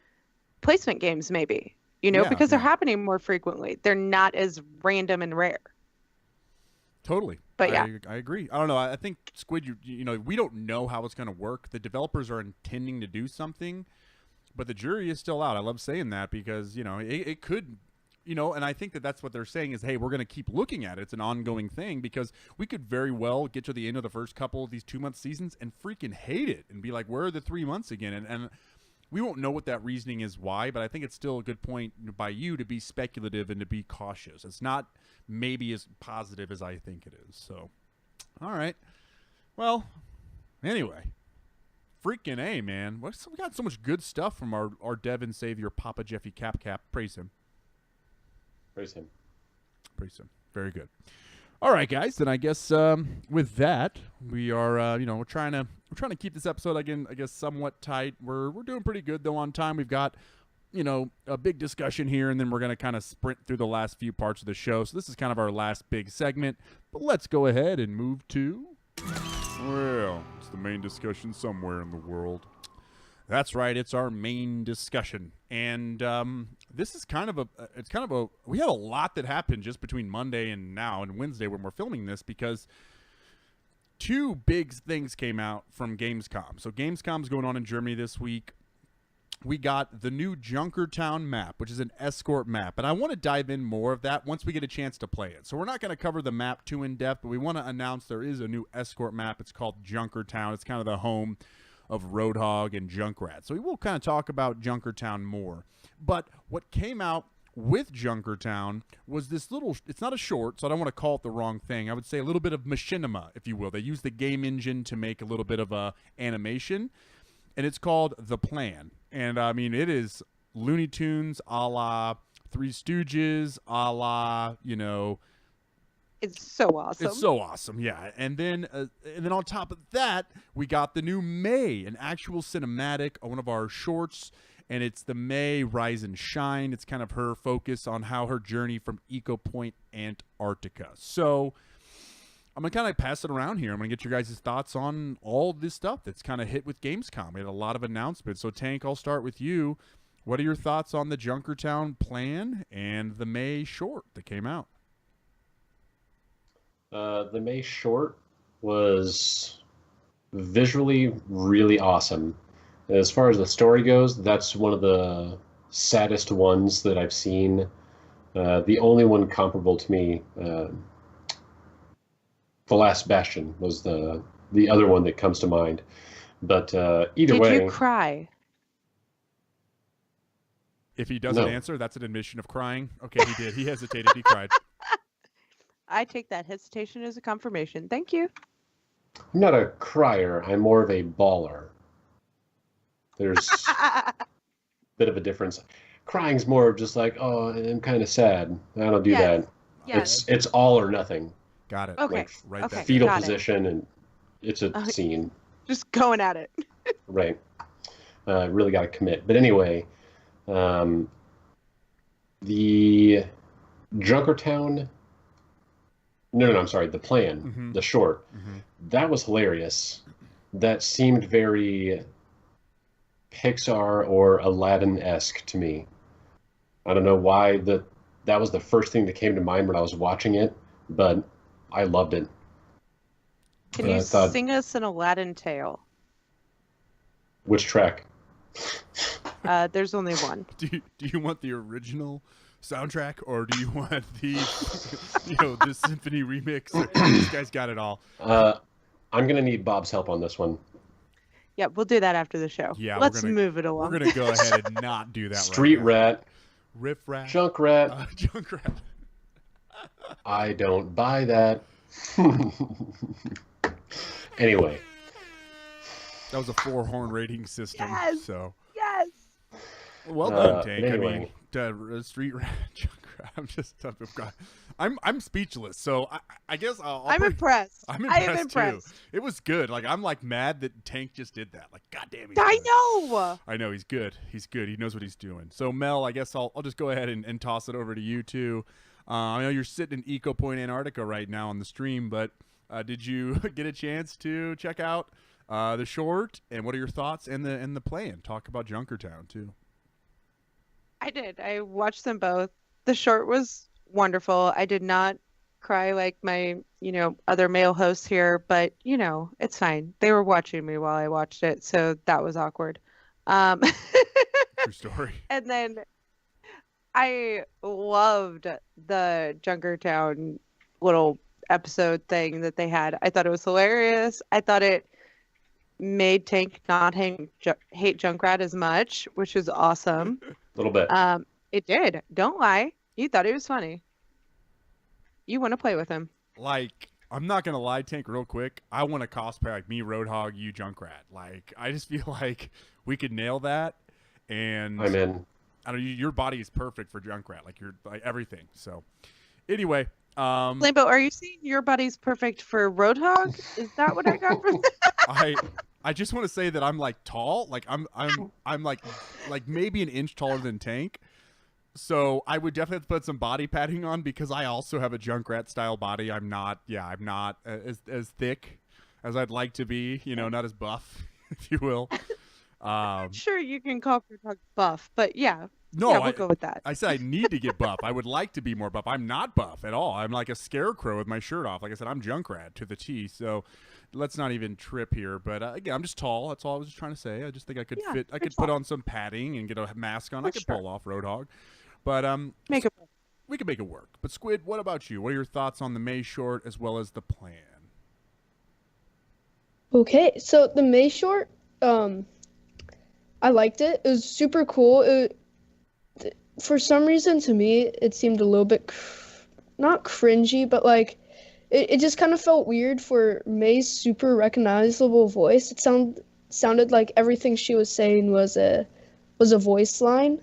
placement games, maybe. You know, because they're happening more frequently. They're not as random and rare. Totally. But yeah. I agree. I don't know. I think Squid, you know, we don't know how it's going to work. The developers are intending to do something, but the jury is still out. I love saying that because, you know, it could, you know, and I think that's what they're saying is, hey, we're going to keep looking at it. It's an ongoing thing because we could very well get to the end of the first couple of these 2-month seasons and freaking hate it and be like, where are the 3 months again? And we won't know what that reasoning is why, but I think it's still a good point by you to be speculative and to be cautious. It's not maybe as positive as I think it is. So, all right. Well, anyway, freaking A, man. We got so much good stuff from our Devin savior, Papa Jeffy Cap. Praise him. Praise him. Praise him. Very good. All right, guys. Then I guess with that, we are you know, we're trying to keep this episode again, I guess, somewhat tight. We're doing pretty good though on time. We've got, you know, a big discussion here, and then we're going to kind of sprint through the last few parts of the show. So this is kind of our last big segment. But let's go ahead and move to, well, it's the main discussion somewhere in the world. That's right. It's our main discussion. And this is kind of we had a lot that happened just between Monday and now and Wednesday when we're filming this because 2 big things came out from Gamescom. So Gamescom's going on in Germany this week. We got the new Junkertown map, which is an escort map. And I want to dive in more of that once we get a chance to play it. So we're not going to cover the map too in depth, but we want to announce there is a new escort map. It's called Junkertown. It's kind of the home of Roadhog and Junkrat. So we will kind of talk about Junkertown more. But what came out with Junkertown was this little, it's not a short, so I don't want to call it the wrong thing. I would say a little bit of machinima, if you will. They use the game engine to make a little bit of a animation, and it's called The Plan. And I mean, it is Looney Tunes a la Three Stooges, a la, you know, it's so awesome. It's so awesome, yeah. And then on top of that, we got the new May, an actual cinematic, one of our shorts, and it's the May Rise and Shine. It's kind of her focus on how her journey from Eco Point, Antarctica. So I'm going to kind of pass it around here. I'm going to get your guys' thoughts on all this stuff that's kind of hit with Gamescom. We had a lot of announcements. So, Tank, I'll start with you. What are your thoughts on the Junkertown plan and the May short that came out? The May short was visually really awesome. As far as the story goes, that's one of the saddest ones that I've seen. The only one comparable to me, The Last Bastion, was the other one that comes to mind. But either way... Did you cry? If he doesn't answer, that's an admission of crying. Okay, he did. He hesitated. He cried. I take that hesitation as a confirmation. Thank you. I'm not a crier. I'm more of a baller. There's a bit of a difference. Crying's more of just like, oh, I'm kind of sad. I don't do that. Yes. It's all or nothing. Got it. Okay. Like right okay. Fetal position and it's a scene. Just going at it. Right. Really got to commit. But anyway, the Junkertown. No, I'm sorry. The plan, the short. That was hilarious. That seemed very Pixar or Aladdin-esque to me. I don't know why that was the first thing that came to mind when I was watching it, but I loved it. Can you sing us an Aladdin tale? Which track? There's only one. Do you want the original soundtrack, or do you want the the symphony remix? This guy's got it all. I'm gonna need Bob's help on this one. Yeah, we'll do that after the show. Yeah, let's move it along. We're gonna go ahead and not do that. Street Rat, Riff Rat, Junk Rat, Junk Rat. I don't buy that. Anyway, that was a 4-horn rating system. Yes. So yes. Well done, Tank. Anyway. I mean, Street Rat, Junk Rat. I'm speechless. So I guess I'm impressed. I'm impressed, I am impressed. too. It was good. Like I'm mad that Tank just did that. Like goddamn. I know. He's good. He's good. He knows what he's doing. So Mel, I guess I'll just go ahead and toss it over to you too. I know you're sitting in Eco Point, Antarctica right now on the stream, but did you get a chance to check out the short? And what are your thoughts and the plan? Talk about Junkertown too. I did. I watched them both. The short was wonderful. I did not cry like my, other male hosts here, but it's fine. They were watching me while I watched it, so that was awkward. True story. And then I loved the Junkertown little episode thing that they had. I thought it was hilarious. I thought it made Tank not hate Junkrat as much, which was awesome. A little bit. It did. Don't lie. You thought it was funny. You want to play with him. Like, I'm not gonna lie, Tank, real quick. I want to cosplay like me, Roadhog, you, Junkrat. Like, I just feel like we could nail that. And I'm in. I don't know, your body is perfect for Junkrat. Like, you're like everything. So, anyway, Lambo, are you saying your body's perfect for Roadhog? Is that what I got from that? I just want to say that I'm like tall. Like I'm like maybe an inch taller than Tank. So I would definitely have to put some body padding on because I also have a Junkrat style body. I'm not as thick as I'd like to be, not as buff, if you will. Sure, you can call Roadhog buff, but we'll go with that. I said I need to get buff. I would like to be more buff. I'm not buff at all. I'm like a scarecrow with my shirt off. Like I said, I'm Junkrat to the T. So let's not even trip here. But again, I'm just tall. That's all I was just trying to say. I just think I could fit. I could put on some padding and get a mask on. I could pull off Roadhog. But we could make it work. But Squid, what about you? What are your thoughts on the May short as well as the plan? Okay, so the May short, I liked it. It was super cool. For some reason, to me, it seemed a little bit not cringy, but like it just kind of felt weird for May's super recognizable voice. It sounded like everything she was saying was a voice line.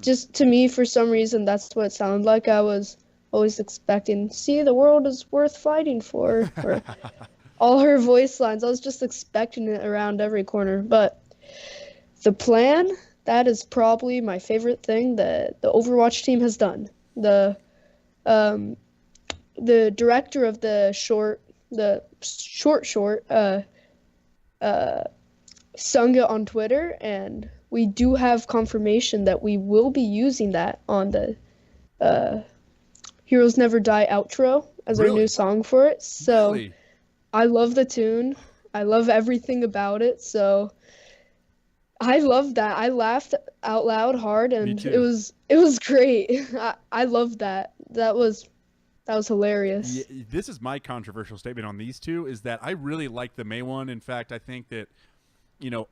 Just to me, for some reason, that's what it sounded like. I was always expecting, see, the world is worth fighting for, or all her voice lines. I was just expecting it around every corner. But the plan, that is probably my favorite thing that the Overwatch team has done. The director of the short sung it on Twitter, and we do have confirmation that we will be using that on the Heroes Never Die outro as our new song for it. So really? I love the tune. I love everything about it. So I love that. I laughed out loud hard, and it was great. I loved that. That was hilarious. Yeah, this is my controversial statement on these two, is that I really like the May one. In fact, I think that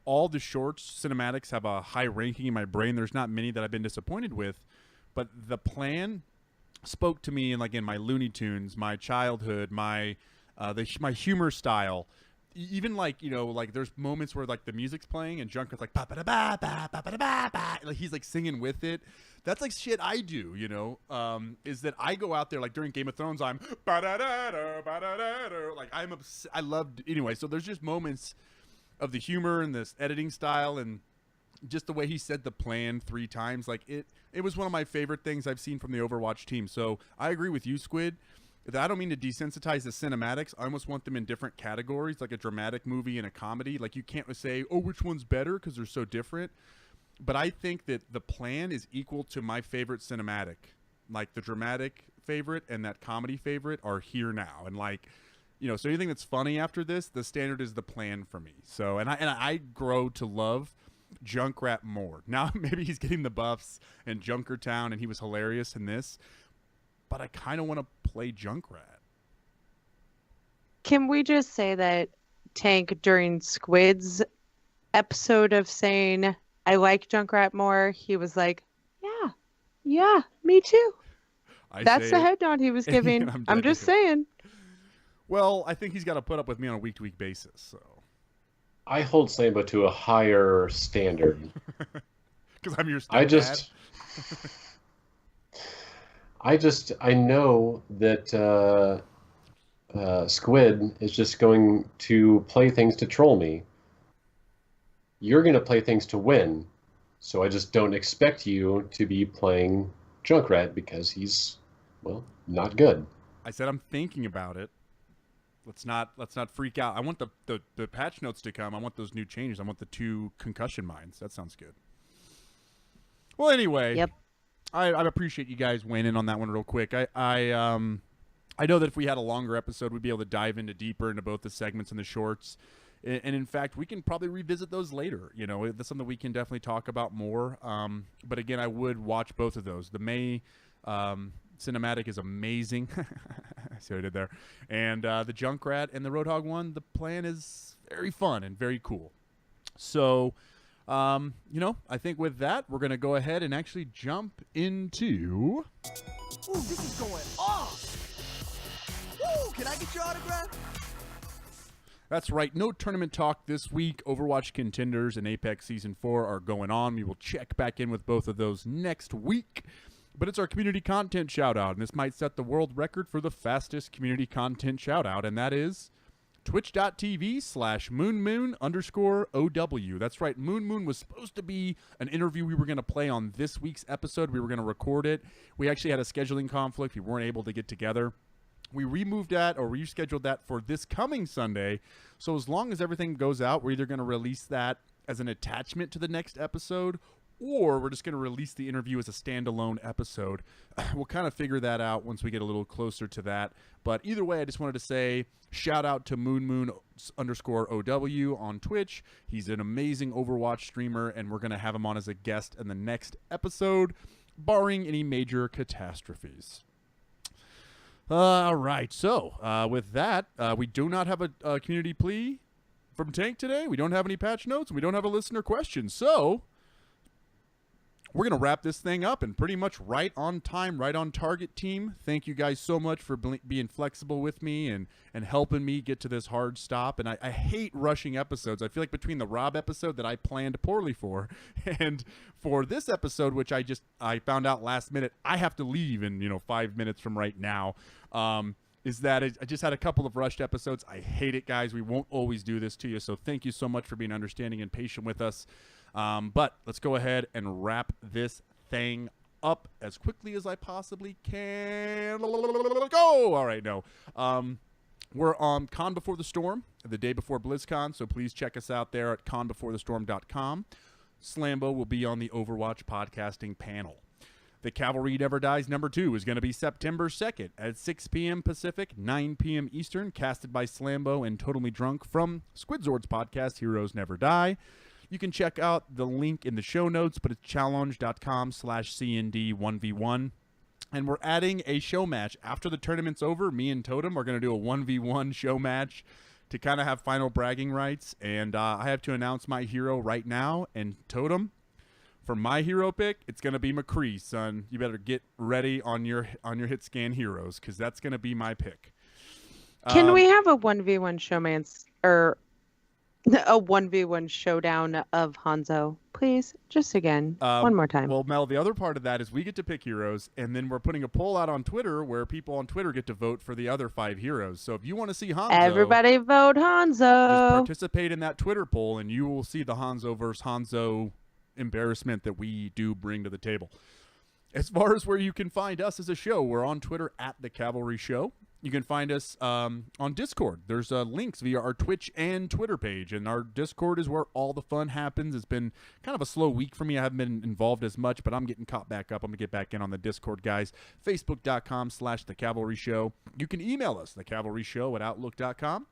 all the shorts cinematics have a high ranking in my brain. There's not many that I've been disappointed with, but the plan spoke to me in my Looney Tunes, my childhood, my humor style. even like, you know, like there's moments where like the music's playing and Junker's like ba ba da ba ba ba ba da ba ba, like he's like singing with it. That's like shit I do, you know. Is that I go out there like during Game of Thrones, I'm ba da da da ba da da da, like I loved anyway. So there's just moments of the humor and this editing style and just the way he said the plan 3 times. Like it was one of my favorite things I've seen from the Overwatch team. So I agree with you, Squid. I don't mean to desensitize the cinematics. I almost want them in different categories, like a dramatic movie and a comedy. Like you can't say, oh, which one's better because they're so different. But I think that the plan is equal to my favorite cinematic. Like the dramatic favorite and that comedy favorite are here now. And like, you know, so anything that's funny after this, the standard is the plan for me. So, and I grow to love Junkrat more. Now maybe he's getting the buffs in Junkertown and he was hilarious in this. But I kind of want to play Junkrat. Can we just say that Tank, during Squid's episode of saying, I like Junkrat more, he was like, yeah, me too. That's the head nod he was giving. I'm just saying. Well, I think he's got to put up with me on a week-to-week basis. So I hold Slambo to a higher standard. Because I'm your stepdad. I know that Squid is just going to play things to troll me. You're going to play things to win. So I just don't expect you to be playing Junkrat because he's, well, not good. I said I'm thinking about it. Let's not freak out. I want the patch notes to come. I want those new changes. I want the 2 concussion mines. That sounds good. Well, anyway. Yep. I appreciate you guys weighing in on that one real quick. I know that if we had a longer episode, we'd be able to dive deeper into both the segments and the shorts. And in fact, we can probably revisit those later. You know, that's something we can definitely talk about more. But again, I would watch both of those. The May cinematic is amazing. See what I did there. And the Junkrat and the Roadhog one, the plan is very fun and very cool. So... you know, I think with that, we're going to go ahead and actually jump into... Ooh, this is going off! Woo, can I get your autograph? That's right. No tournament talk this week. Overwatch Contenders and Apex Season 4 are going on. We will check back in with both of those next week. But it's our community content shout-out, and this might set the world record for the fastest community content shout-out, and that is... twitch.tv/moonmoon_OW. That's right. Moon was supposed to be an interview we were going to play on this week's episode. We were going to record it. We actually had a scheduling conflict. We weren't able to get together. We removed that or rescheduled that for this coming Sunday. So as long as everything goes out, we're either going to release that as an attachment to the next episode, or we're just going to release the interview as a standalone episode. We'll kind of figure that out once we get a little closer to that. But either way, I just wanted to say shout out to moon_OW on Twitch. He's an amazing Overwatch streamer, and we're going to have him on as a guest in the next episode, barring any major catastrophes. All right, so with that, we do not have a community plea from Tank today. We don't have any patch notes, and we don't have a listener question. So... we're going to wrap this thing up and pretty much right on time, right on target, team. Thank you guys so much for being flexible with me and helping me get to this hard stop. And I hate rushing episodes. I feel like between the Rob episode that I planned poorly for and for this episode, which I found out last minute, I have to leave in, 5 minutes from right now, is that I just had a couple of rushed episodes. I hate it, guys. We won't always do this to you. So thank you so much for being understanding and patient with us. But let's go ahead and wrap this thing up as quickly as I possibly can. Go! All right, no. We're on Con Before the Storm, the day before BlizzCon, so please check us out there at conbeforethestorm.com. Slambo will be on the Overwatch podcasting panel. The Cavalry Never Dies #2 is going to be September 2nd at 6 p.m. Pacific, 9 p.m. Eastern, casted by Slambo and Totally Drunk from Squidzord's podcast, Heroes Never Die. You can check out the link in the show notes, but it's challenge.com/CND1v1. And we're adding a show match. After the tournament's over, me and Totem are going to do a 1v1 show match to kind of have final bragging rights. And I have to announce my hero right now. And Totem, for my hero pick, it's going to be McCree, son. You better get ready on your hit scan heroes, because that's going to be my pick. Can we have a 1v1 showmance or A 1v1 showdown of Hanzo. Please, just again, one more time. Well, Mel, the other part of that is we get to pick heroes, and then we're putting a poll out on Twitter where people on Twitter get to vote for the other 5 heroes. So if you want to see Hanzo, Everybody vote just Hanzo. participate in that Twitter poll, and you will see the Hanzo versus Hanzo embarrassment that we do bring to the table. As far as where you can find us as a show, we're on Twitter at The Cavalry Show. You can find us on Discord. There's links via our Twitch and Twitter page, and our Discord is where all the fun happens. It's been kind of a slow week for me. I haven't been involved as much, but I'm getting caught back up. I'm going to get back in on the Discord, guys. Facebook.com/The Cavalry Show. You can email us, thecavalryshow@outlook.com.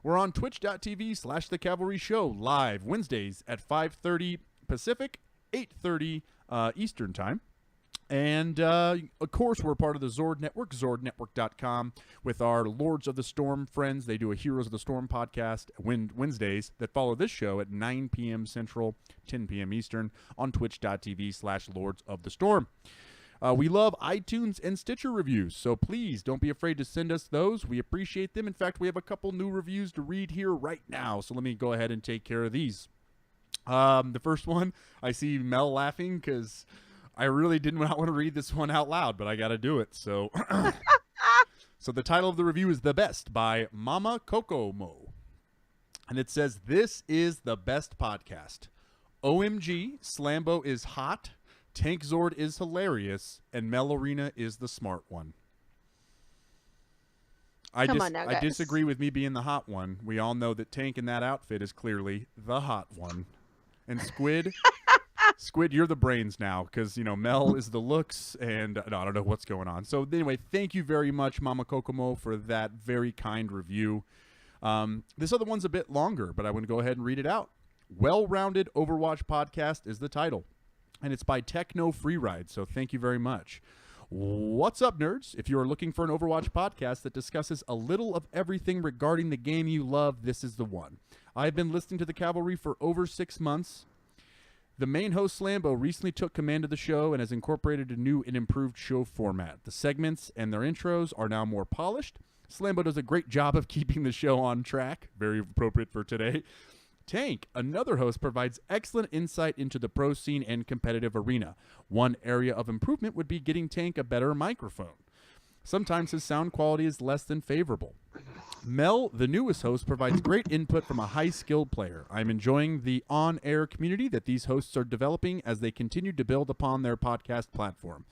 We're on twitch.tv/The Cavalry Show, live Wednesdays at 5:30 Pacific, 8:30 Eastern Time. And, of course, we're part of the Zord Network, zordnetwork.com, with our Lords of the Storm friends. They do a Heroes of the Storm podcast Wednesdays that follow this show at 9 p.m. Central, 10 p.m. Eastern on twitch.tv/Lords of the Storm. We love iTunes and Stitcher reviews, so please don't be afraid to send us those. We appreciate them. In fact, we have a couple new reviews to read here right now, so let me go ahead and take care of these. The first one, I see Mel laughing because I really did not want to read this one out loud, but I got to do it. So, so the title of the review is The Best by Mama Kokomo. And it says, "This is the best podcast. OMG, Slambo is hot, Tankzord is hilarious, and Mel Arena is the smart one." I disagree with me being the hot one. We all know that Tank in that outfit is clearly the hot one. And Squid... Squid, you're the brains now because, you know, Mel is the looks, and I don't know what's going on. So anyway, thank you very much, Mama Kokomo, for that very kind review. This other one's a bit longer, but I want to go ahead and read it out. Well-Rounded Overwatch Podcast is the title, and it's by Techno Freeride, so thank you very much. What's up, nerds? If you are looking for an Overwatch podcast that discusses a little of everything regarding the game you love, this is the one. I've been listening to the Cavalry for over 6 months. The main host, Slambo, recently took command of the show and has incorporated a new and improved show format. The segments and their intros are now more polished. Slambo does a great job of keeping the show on track. Very appropriate for today. Tank, another host, provides excellent insight into the pro scene and competitive arena. One area of improvement would be getting Tank a better microphone. Sometimes his sound quality is less than favorable. Mel, the newest host, provides great input from a high-skilled player. I'm enjoying the on-air community that these hosts are developing as they continue to build upon their podcast platform.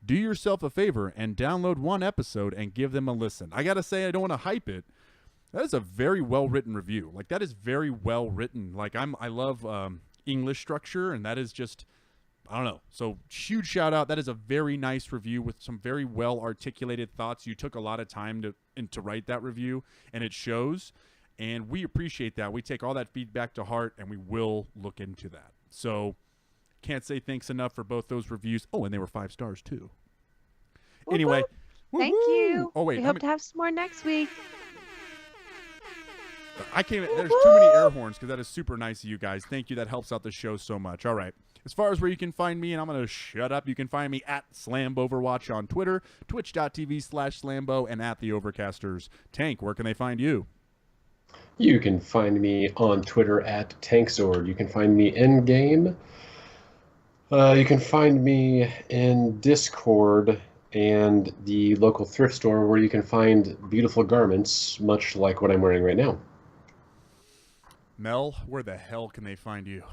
Do yourself a favor and download one episode and give them a listen. I got to say, I don't want to hype it. That is a very well-written review. Like, that is very well-written. Like, I love English structure, and that is just... I don't know. So huge shout out. That is a very nice review with some very well articulated thoughts. You took a lot of time to write that review, and it shows. And we appreciate that. We take all that feedback to heart, and we will look into that. So can't say thanks enough for both those reviews. Oh, and they were 5 stars too. Anyway, thank you. Oh wait, we hope to have some more next week. I can't. There's too many air horns because that is super nice of you guys. Thank you. That helps out the show so much. All right. As far as where you can find me, and I'm going to shut up, you can find me at SlamboVerwatch on Twitter, twitch.tv/Slambo, and at the Overcasters. Tank, where can they find you? You can find me on Twitter at Tankzord. You can find me in-game. You can find me in Discord and the local thrift store where you can find beautiful garments, much like what I'm wearing right now. Mel, where the hell can they find you?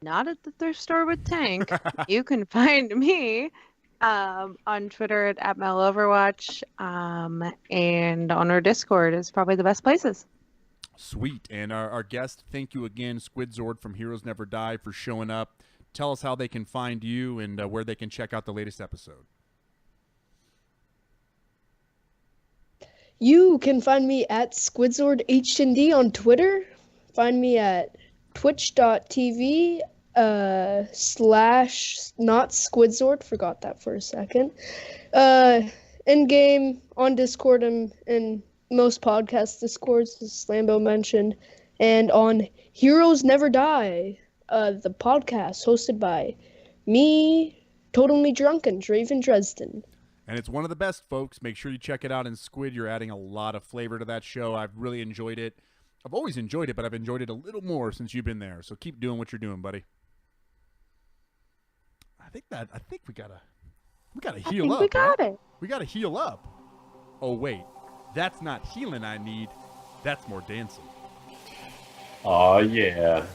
Not at the thrift store with Tank. You can find me on Twitter at MelOverwatch, and on our Discord is probably the best places. Sweet. And our guest, thank you again, Squidzord from Heroes Never Die, for showing up. Tell us how they can find you and where they can check out the latest episode. You can find me at SquidzordHD on Twitter. Find me at twitch.tv / not Squidzord, forgot that for a second. In game on Discord and in most podcast Discords, as Slambo mentioned, and on Heroes Never Die, the podcast hosted by me, Totally Drunken, Draven Dresden. And it's one of the best, folks. Make sure you check it out. And Squid, you're adding a lot of flavor to that show. I've really enjoyed it. I've always enjoyed it, but I've enjoyed it a little more since you've been there. So keep doing what you're doing, buddy. I think we gotta heal up. We got it. We gotta heal up. Oh wait, that's not healing I need. That's more dancing. Oh yeah.